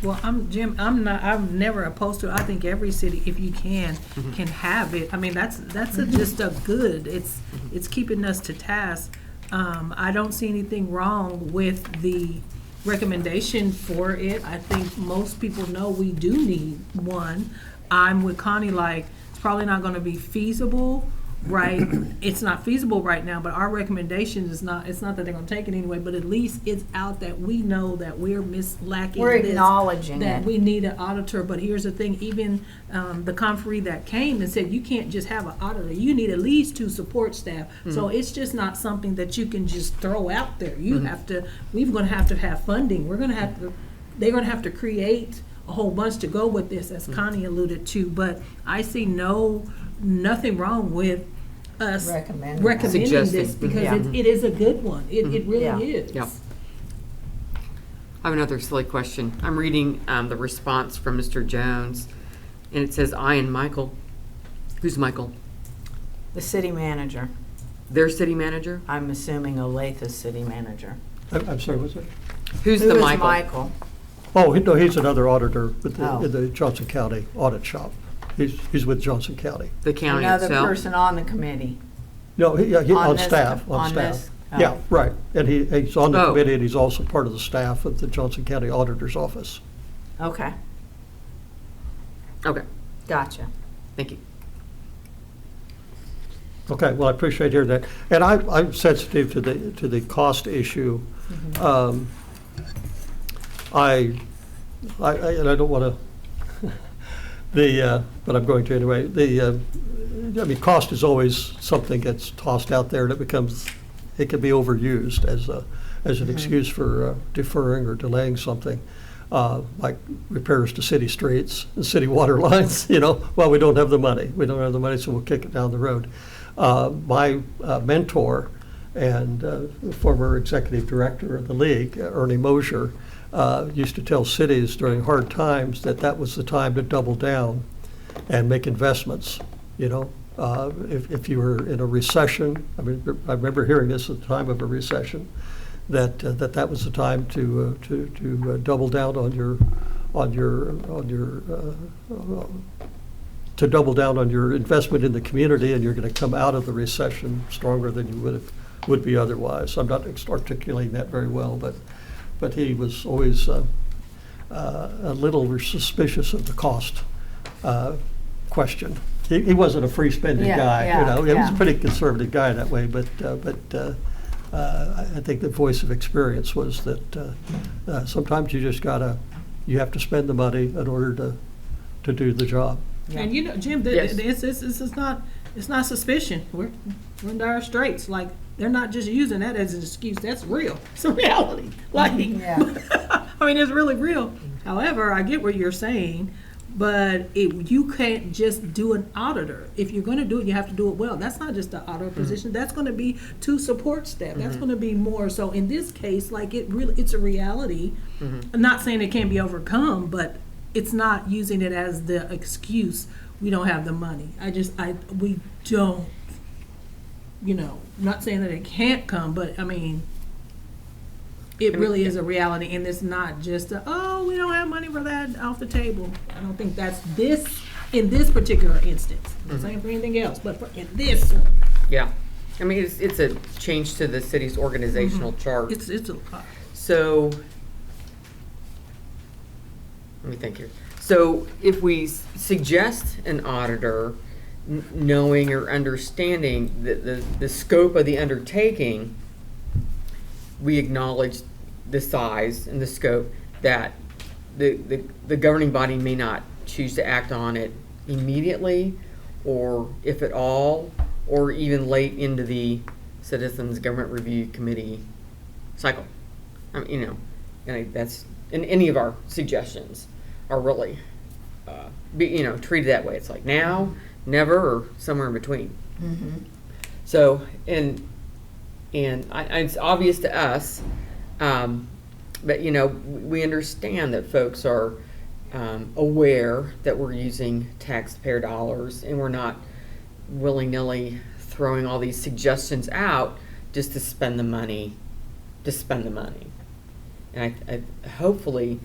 Well, Jim, I'm never opposed to it. I think every city, if you can have it. I mean, that's just a good, it's keeping us to task. I don't see anything wrong with the recommendation for it. I think most people know we do need one. I'm with Connie, it's probably not gonna be feasible, right? It's not feasible right now, but our recommendation it's not that they're gonna take it anyway, but at least it's out that we know that we're lacking We're this, acknowledging that it. we need an auditor. But here's the thing, even the conferee that came and said, you can't just have an auditor, you need at least 2 support staff. So it's just not something that you can just throw out there. We're gonna have to have funding. they're gonna have to create a whole bunch to go with this, as Connie alluded to. But I see nothing wrong with us Recommending recommending Suggesting. this, because Yeah. it is a good one. It really Yeah. is. Yeah. I have another silly question. I'm reading the response from Mr. Jones, and it says, I and Michael. Who's Michael? The city manager. Their city manager? I'm assuming Olathe's city manager. I'm sorry, what's that? Who's Who the is Michael? Michael? Oh, no, he's another auditor with Oh. in the Johnson County Audit Shop. He's with Johnson County. The county Another itself? person on the committee. No, he On on this staff, co- on on staff. this- oh. Yeah, right. And he's on the Oh. committee, and he's also part of the staff of the Johnson County Auditor's Office. Okay, Okay, gotcha. thank you. Okay, well, I appreciate hearing that. And I'm sensitive to the cost issue. And I don't want to, but I'm going to anyway. I mean, cost is always something gets tossed out there, and it can be overused as an excuse for deferring or delaying something, like repairs to city streets and city water lines. Well, we don't have the money. We don't have the money, so we'll kick it down the road. My mentor and former executive director of the league, Ernie Mosier, used to tell cities during hard times that was the time to double down and make investments. If you were in a recession, I mean, I remember hearing this at the time of a recession, that was the time to double down to double down on your investment in the community, and you're going to come out of the recession stronger than you would be otherwise. I'm not articulating that very well, but he was always a little suspicious of the cost question. He wasn't a free spending Yeah, guy, yeah, He was yeah. a pretty conservative guy that way, but I think the voice of experience was that sometimes you have to spend the money in order to do the job. And Jim, Yes. it's not suspicion. We're in dire straits. Like, they're not just using that as an excuse. That's real. It's a reality. Like, Yeah. I mean, it's really real. However, I get what you're saying, but you can't just do an auditor. If you're going to do it, you have to do it well. That's not just the auditor position. That's going to be 2 support staff. That's going to be more. So in this case, like, it's a reality. I'm not saying it can't be overcome, but it's not using it as the excuse. We don't have the money. We don't. Not saying that it can't come, but I mean, it really is a reality, and it's not just we don't have money for that off the table. I don't think that's in this particular instance. I'm not saying for anything else, but in this one, Yeah. I mean, it's a change to the city's organizational chart. it's a lot. So, let me think here. So if we suggest an auditor, knowing or understanding the scope of the undertaking, we acknowledge the size and the scope, that the governing body may not choose to act on it immediately, or if at all, or even late into the Citizens Government Review Committee cycle. And that's, and any of our suggestions are really, treated that way. It's like now, never, or somewhere in between. So, it's obvious to us, but we understand that folks are aware that we're using taxpayer dollars, and we're not willy-nilly throwing all these suggestions out just to spend the money, And I hopefully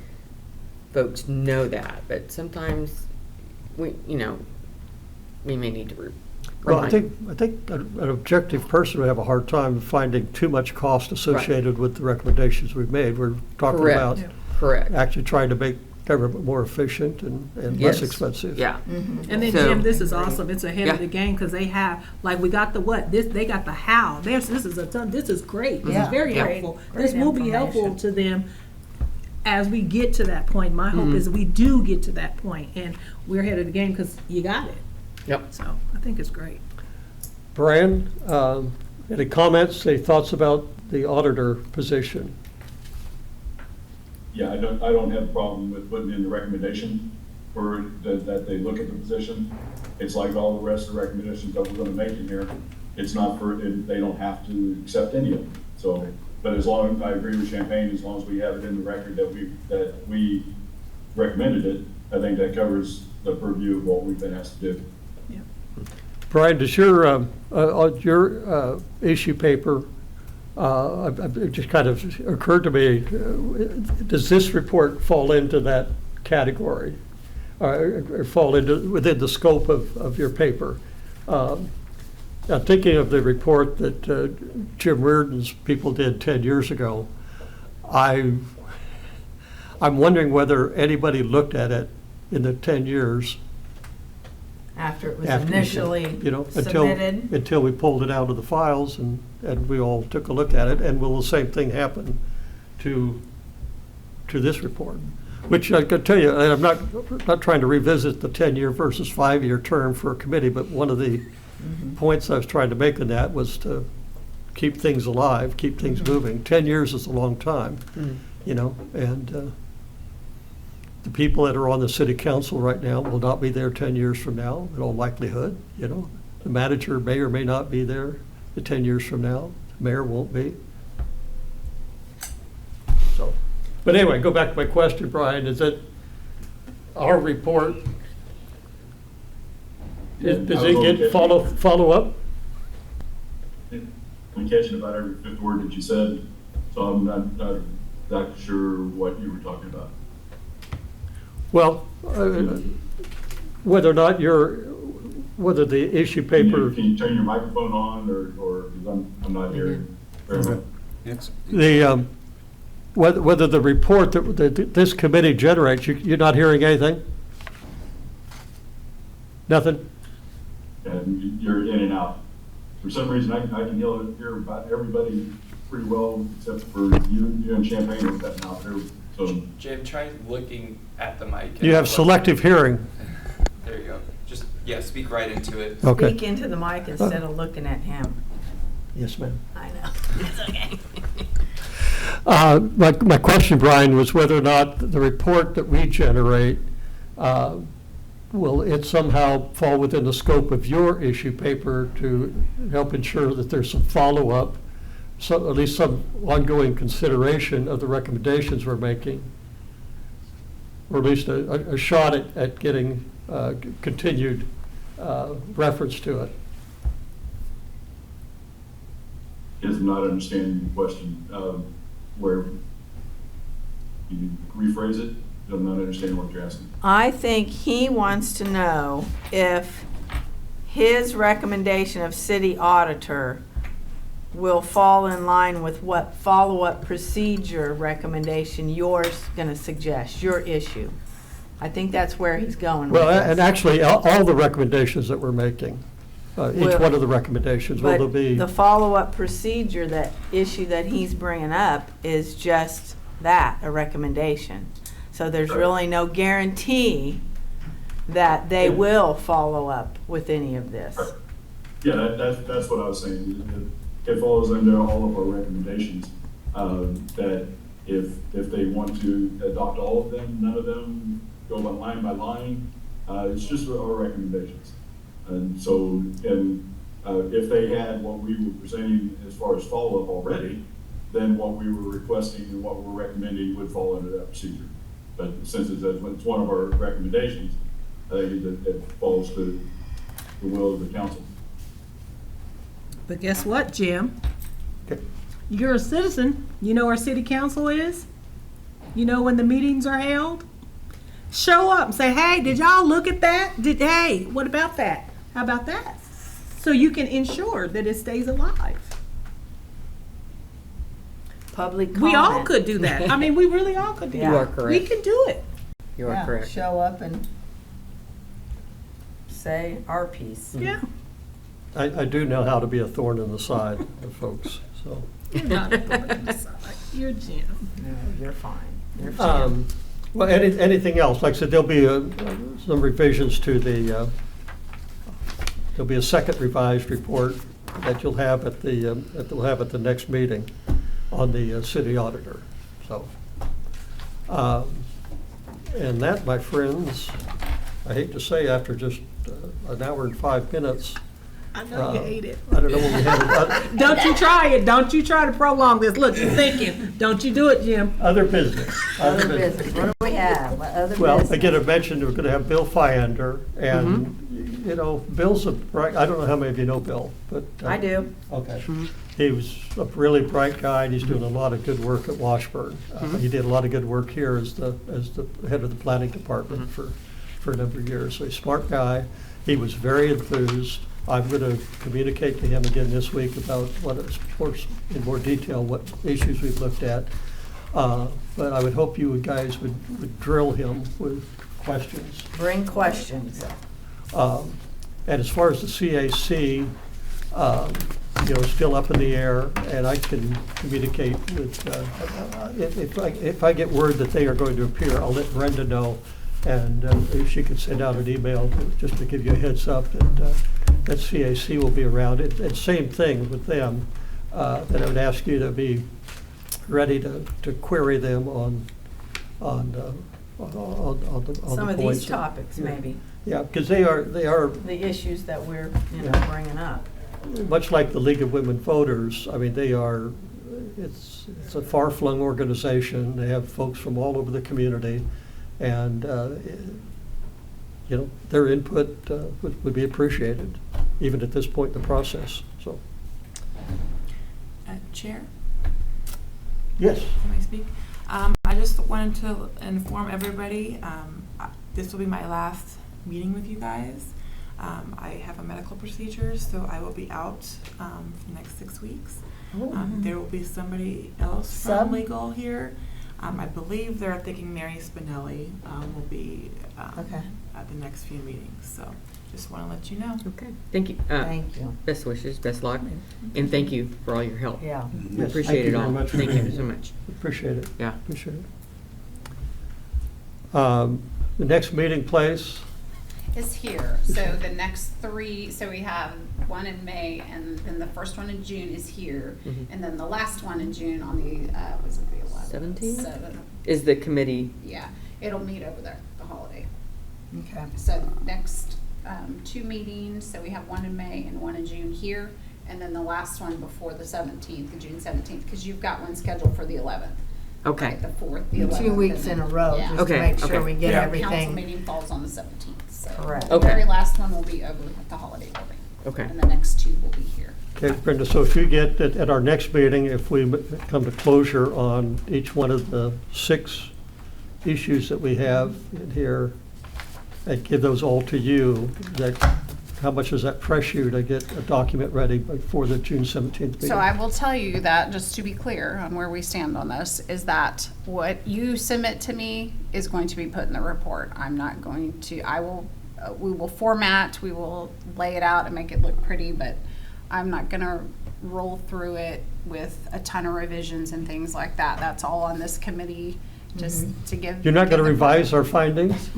folks know that, but sometimes we may need to Well, I remind. think an objective person would have a hard time finding too much cost associated with the recommendations we've made. We're talking Correct. about Correct. actually trying to make government more efficient and less Yes. expensive. Yeah. And then, So- Jim, this is awesome. It's ahead Yeah. of the game, because they have, like, we got the what? They got the how. This is a ton. This is great. This is Yeah. very Yeah. helpful. Great This will be helpful information. to them as we get to that point. My hope is we do get to that point, and we're ahead of the game because you got it. Yep. So I think it's great. Brian, any comments, any thoughts about the auditor position? Yeah, I don't have a problem with putting in the recommendation for that they look at the position. It's like all the rest of the recommendations that we're gonna make in here. It's not they don't have to accept any of them. So, but as long, I agree with Champagne, as long as we have it in the record that we recommended it, I think that covers the purview of what we've been asked to do. Brian, does your issue paper, it just kind of occurred to me, does this report fall into that category? Or fall within the scope of your paper? Now, thinking of the report that Jim Reardon's people did 10 years ago, I'm wondering whether anybody looked at it in the 10 years After it was after we did, initially submitted. until we pulled it out of the files and we all took a look at it. And will the same thing happen to this report? Which I could tell you, and I'm not trying to revisit the 10-year versus 5-year term for a committee, but one of the points I was trying to make in that was to keep things alive, keep things moving. 10 years is a long time, you know, and the people that are on the city council right now will not be there 10 years from now, in all likelihood, you know. The manager may or may not be there 10 years from now. The mayor won't be. So, but anyway, go back to my question, Brian, is that our report, does it get follow up? I'm catching about every fifth word that you said, so I'm not exactly sure what you were talking about. Well, whether or not whether the issue paper, Can you turn your microphone on, or, because I'm not hearing very well. the, whether the report that this committee generates, you're not hearing anything? Nothing? And you're in and out. For some reason, I can hear about everybody pretty well, except for you and Champagne are cutting out there. So Jim, try looking at the mic. You have selective hearing. There you go. Just, yeah, speak right into it. Okay. Speak into the mic instead of looking at him. Yes, ma'am. I know. It's okay. My question, Brian, was whether or not the report that we generate, will it somehow fall within the scope of your issue paper to help ensure that there's some follow-up, at least some ongoing consideration of the recommendations we're making, or at least a shot at getting continued reference to it? guess I'm not understanding the question. Where you can rephrase it? I'm not understanding what you're asking. I think he wants to know if his recommendation of city auditor will fall in line with what follow-up procedure recommendation you're going to suggest, your issue. I think that's where he's going with Well, this. and actually, all the recommendations that we're making, each Will- one of the recommendations, will there But be? the follow-up procedure, that issue that he's bringing up is just that, a recommendation. So there's really no guarantee that they will follow up with any of this. Yeah, that's what I was saying. It falls under all of our recommendations, that if they want to adopt all of them, none of them go by line. It's just our recommendations. And so, if they had what we were presenting as far as follow-up already, then what we were requesting and what we're recommending would fall under that procedure. But since it's one of our recommendations, I think it falls to the will of the council. But guess what, Jim? Okay. You're a citizen. You know where city council is? You know when the meetings are held? Show up and say, hey, did y'all look at that? Hey, what about that? How about that? So you can ensure that it stays alive. Public comment. We all could do that. I mean, we really all could do You that. are correct. We can do it. You are correct. Show up and say our piece. Yeah. I do know how to be a thorn in the side of folks, so. You're not a thorn in the side. You're Jim. No, you're fine. You're fine. Well, anything else? Like I said, there'll be some revisions to the, there'll be a second revised report that you'll have at the next meeting on the city auditor, so. And that, my friends, I hate to say, after just an hour and 5 minutes. I know you hate it. I don't know what we have. Don't you try it. Don't you try to prolong this. Look, you're thinking. Don't you do it, Jim. Other business. Other business. What do we have? What other Well, business? again, I mentioned we're going to have Bill Fyander, and you know, Bill's a bright, I don't know how many of you know Bill, but. I do. Okay. He was a really bright guy, and he's doing a lot of good work at Washburn. He did a lot of good work here as the head of the planning department for a number of years. So he's a smart guy. He was very enthused. I'm going to communicate to him again this week about of course, in more detail, what issues we've looked at. But I would hope you guys would drill him with questions. Bring questions. And as far as the CAC, you know, still up in the air, and I can communicate with, if I get word that they are going to appear, I'll let Brenda know, and if she could send out an email just to give you a heads up that CAC will be around. And same thing with them, that I would ask you to be ready to query them on the Some of points. these topics, maybe, Yeah, because they are the issues that we're, Yeah. bringing up. much like the League of Women Voters. I mean, it's a far-flung organization. They have folks from all over the community, and you know, their input would be appreciated, even at this point in the process. So, Chair, yes. can I speak? I just wanted to inform everybody, this will be my last meeting with you guys. I have a medical procedure, so I will be out for the next 6 weeks. There will be somebody else Sub? from legal here. I believe they're thinking Mary Spinelli will be Okay. at the next few meetings, so just want to let you know. Okay, thank you. Thank you. Best wishes, best luck, and thank you for all your help. Yeah. We Yes, appreciate thank you it all. very much. Thank you so much. Appreciate it. Yeah. Appreciate it. The next meeting place, Is here. So the next three, so we have one in May, and then the first one in June is here. Mhm. And then the last one in June on the, was it the 11th? 17th? 7th. Is the committee, Yeah, it'll meet over there, the holiday. Okay. So next two meetings, so we have one in May and one in June here, and then the last one before the 17th, the June 17th, because you've got one scheduled for the 11th. okay, Right, the 4th, the 11th. 2 weeks and in a then- row, yeah. just to Okay, make sure okay. we get Yeah. Council everything. meeting falls on the 17th, so. Correct. The Okay. very last one will be over at the holiday building. okay. And the next two will be here. okay, Brenda, so if you get, at our next meeting, if we come to closure on each one of the 6 issues that we have in here, and give those all to you, how much does that press you to get a document ready before the June 17th meeting? So I will tell you that, just to be clear on where we stand on this, is that what you submit to me is going to be put in the report. I'm not going to, we will format, we will lay it out and make it look pretty, but I'm not gonna roll through it with a ton of revisions and things like that. That's all on this committee, just to give. You're not going to give the- revise our findings?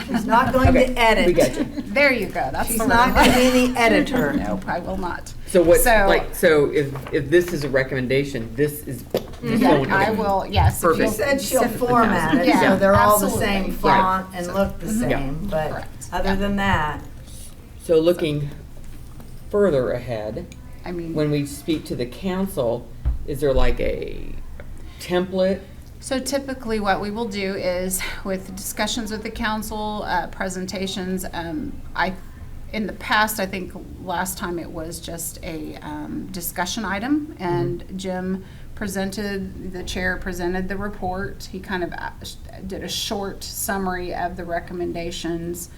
She's not going to edit. We got you. There you go, that's She's the not word. going to be any editor. Nope, I will not. So what, So- like, so if this is a recommendation, this is. this Yeah, one- I will, yes. if Perfect. She you'll said she'll send- format it, Yeah, so they're all the same absolutely. font Right. and look the Mhm. same, but Correct. other Yeah. than that, So looking further ahead, I mean. when we speak to the council, is there like a template? So typically what we will do is with discussions with the council, presentations, in the past, I think last time it was just a discussion item, and Jim presented, the chair presented the report. He kind of did a short summary of the recommendations,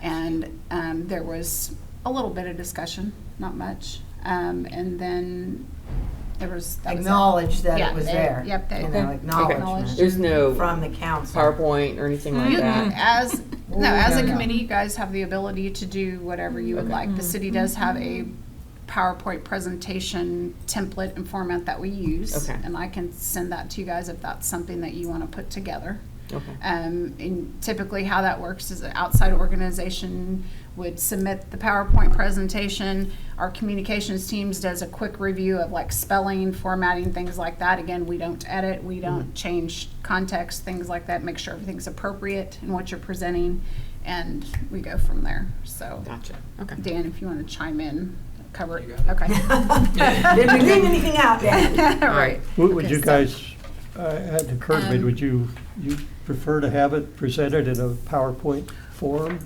and there was a little bit of discussion, not much. And then that was it. acknowledge that Yeah, it was they- there. yep, they- You Okay. know, acknowledgement There's no from the council. PowerPoint or anything like You, that? as, no, as a No. committee, you guys have the ability to do whatever you would Okay. like. The city does have a PowerPoint presentation template and format that we use. Okay. And I can send that to you guys if that's something that you want to put together. Okay. And typically how that works is an outside organization would submit the PowerPoint presentation. Our communications teams does a quick review of like spelling, formatting, things like that. Again, we don't edit, we don't change context, things like that, make sure everything's appropriate in what you're presenting, and we go from there. So, Gotcha, okay. Dan, if you want to chime in, cover it. You got Okay. Didn't we leave anything out, Dan? Right. Would you Okay, so- guys, it occurred to me, would you prefer to have it presented in a PowerPoint form?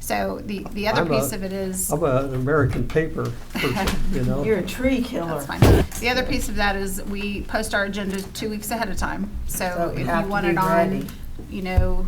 So the other I'm a- piece of it is. I'm an American paper person, you know? You're a tree killer. That's fine. The other piece of that is we post our agenda 2 weeks ahead of time. So So we if have you to want be it ready. on, you know,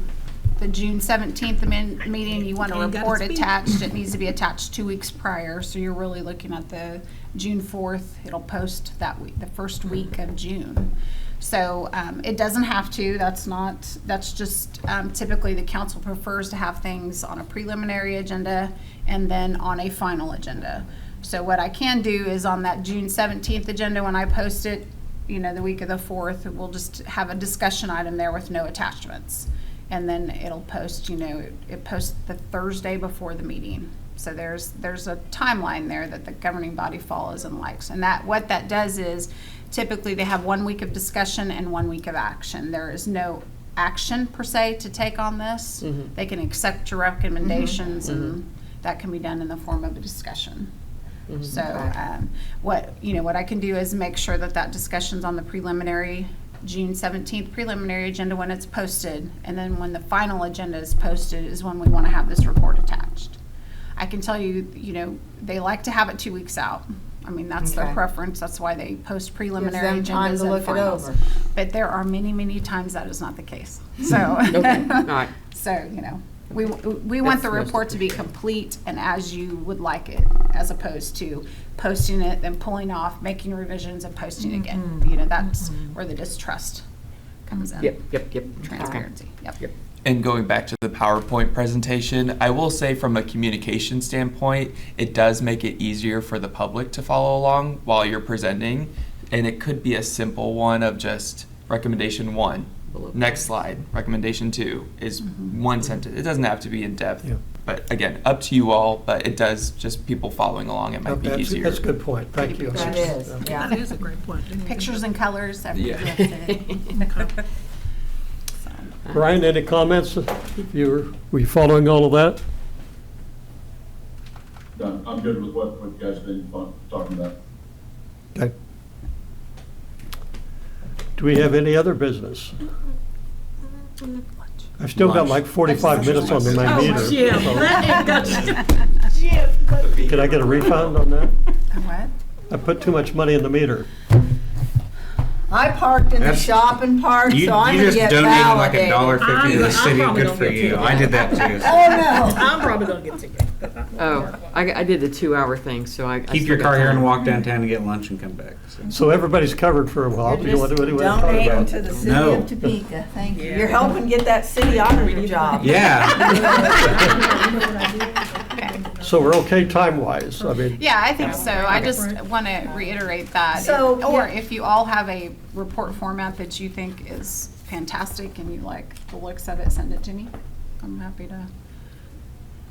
the June 17th meeting, you want a Ain't gotta report speak. attached, it needs to be attached 2 weeks prior. So you're really looking at the June 4th. It'll post that week, the first week of June. So it doesn't have to, that's just typically the council prefers to have things on a preliminary agenda and then on a final agenda. So what I can do is on that June 17th agenda, when I post it, you know, the week of the 4th, we'll just have a discussion item there with no attachments. And then it'll post, you know, it posts the Thursday before the meeting. So there's a timeline there that the governing body follows and likes. And what that does is typically they have 1 week of discussion and 1 week of action. There is no action per se to take on this. They can accept your recommendations and that can be done in the form of a discussion. So what I can do is make sure that discussion's on the preliminary June 17th preliminary agenda when it's posted, and then when the final agenda is posted is when we want to have this report attached. I can tell you, you know, they like to have it 2 weeks out. I mean, that's their Okay. preference. That's why they post preliminary Gives them time agendas to and look it finals. over. But there are many, many times that is not the case. So, Okay, all right. so, you know, we want the That's most report to be complete and as you would like it, as opposed to posting it, then pulling off, making revisions and posting again. You know, that's where the distrust comes in. Yep. Transparency, yep. And going back to the PowerPoint presentation, I will say from a communication standpoint, it does make it easier for the public to follow along while you're presenting. And it could be a simple one of just recommendation 1. Next slide, recommendation 2 is one sentence. It doesn't have to be in depth. Yeah. But again, up to you all, but it does just people following along, it might be Okay, easier. that's a good point, thank you. That is, yeah. That is a great point. Pictures and colors, Yeah. everything. Brian, any comments? Were you following all of that? No, I'm good with what you guys have been talking about. Okay. Do we have any other business? I've still got like 45 minutes on my Oh, meter. Jim, so- that ain't got Jim. Can I get a refund on that? What? I put too much money in the meter. I parked in the That's- shopping part, You, so I'm you gonna just get donated like validated. $1.50 to the I'm city. probably Good gonna for get you. ticket. I did that too. so. Oh, no. I'm probably gonna get ticket. Oh, I did the 2-hour thing, so I. Keep your car here and walk downtown and get lunch and come back. So. So everybody's covered for a while. Do you want to talk Donating about? to the city No. of Topeka, thank you. Yeah. You're helping get that city auditor job. Yeah. So we're okay time-wise, I mean, Yeah, I think so. I just want to reiterate that. So, Or yeah. if you all have a report format that you think is fantastic and you like the looks of it, send it to me. I'm happy to.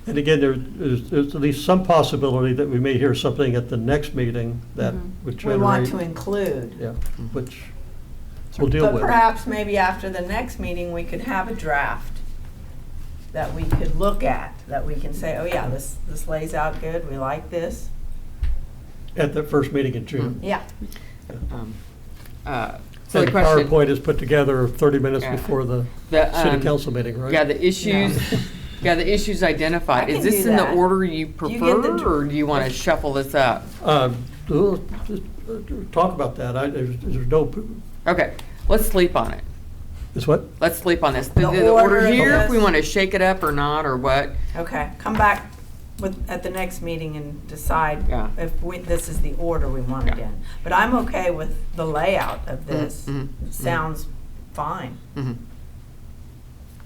and again, there's at least some possibility that we may hear something at the next meeting that would We generate. want to include. Yeah, which we'll deal But with. perhaps maybe after the next meeting, we could have a draft that we could look at, that we can say, oh yeah, this lays out good, we like this. At the first meeting in June. Yeah. So And the question. PowerPoint is put together 30 minutes Yeah. before the the, city council meeting, right? Yeah, the issues, the issues identified. I Is can this do in the that. order you get prefer, the- or do you want to shuffle this up? We'll talk about that. There's no, Okay, let's sleep on it. is what? Let's sleep on this. The The order order of here, if we this. want to shake it up or not, or what. Okay, come back at the next meeting and decide Yeah. if this is the order we want it Yeah. in. But I'm okay with the layout of this. mhm, It sounds fine. Mhm.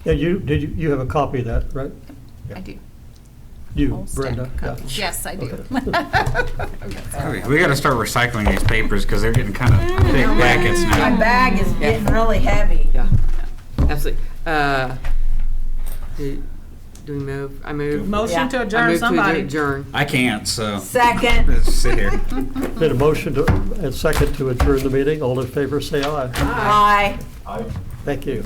Yeah, you have a copy of that, right? I do. You, Whole stack Brenda? of Yeah. copies. Yes, I do. Okay, we got to start recycling these papers because they're getting kind of thick packets My now. bag is Yeah. getting really heavy. Yeah, absolutely. Do we move? I move. Motion to I adjourn move to somebody. adjourn. I can't, so Second. let's sit here. Been a motion and second to adjourn the meeting. All in favor, say aye. Aye. I Thank you.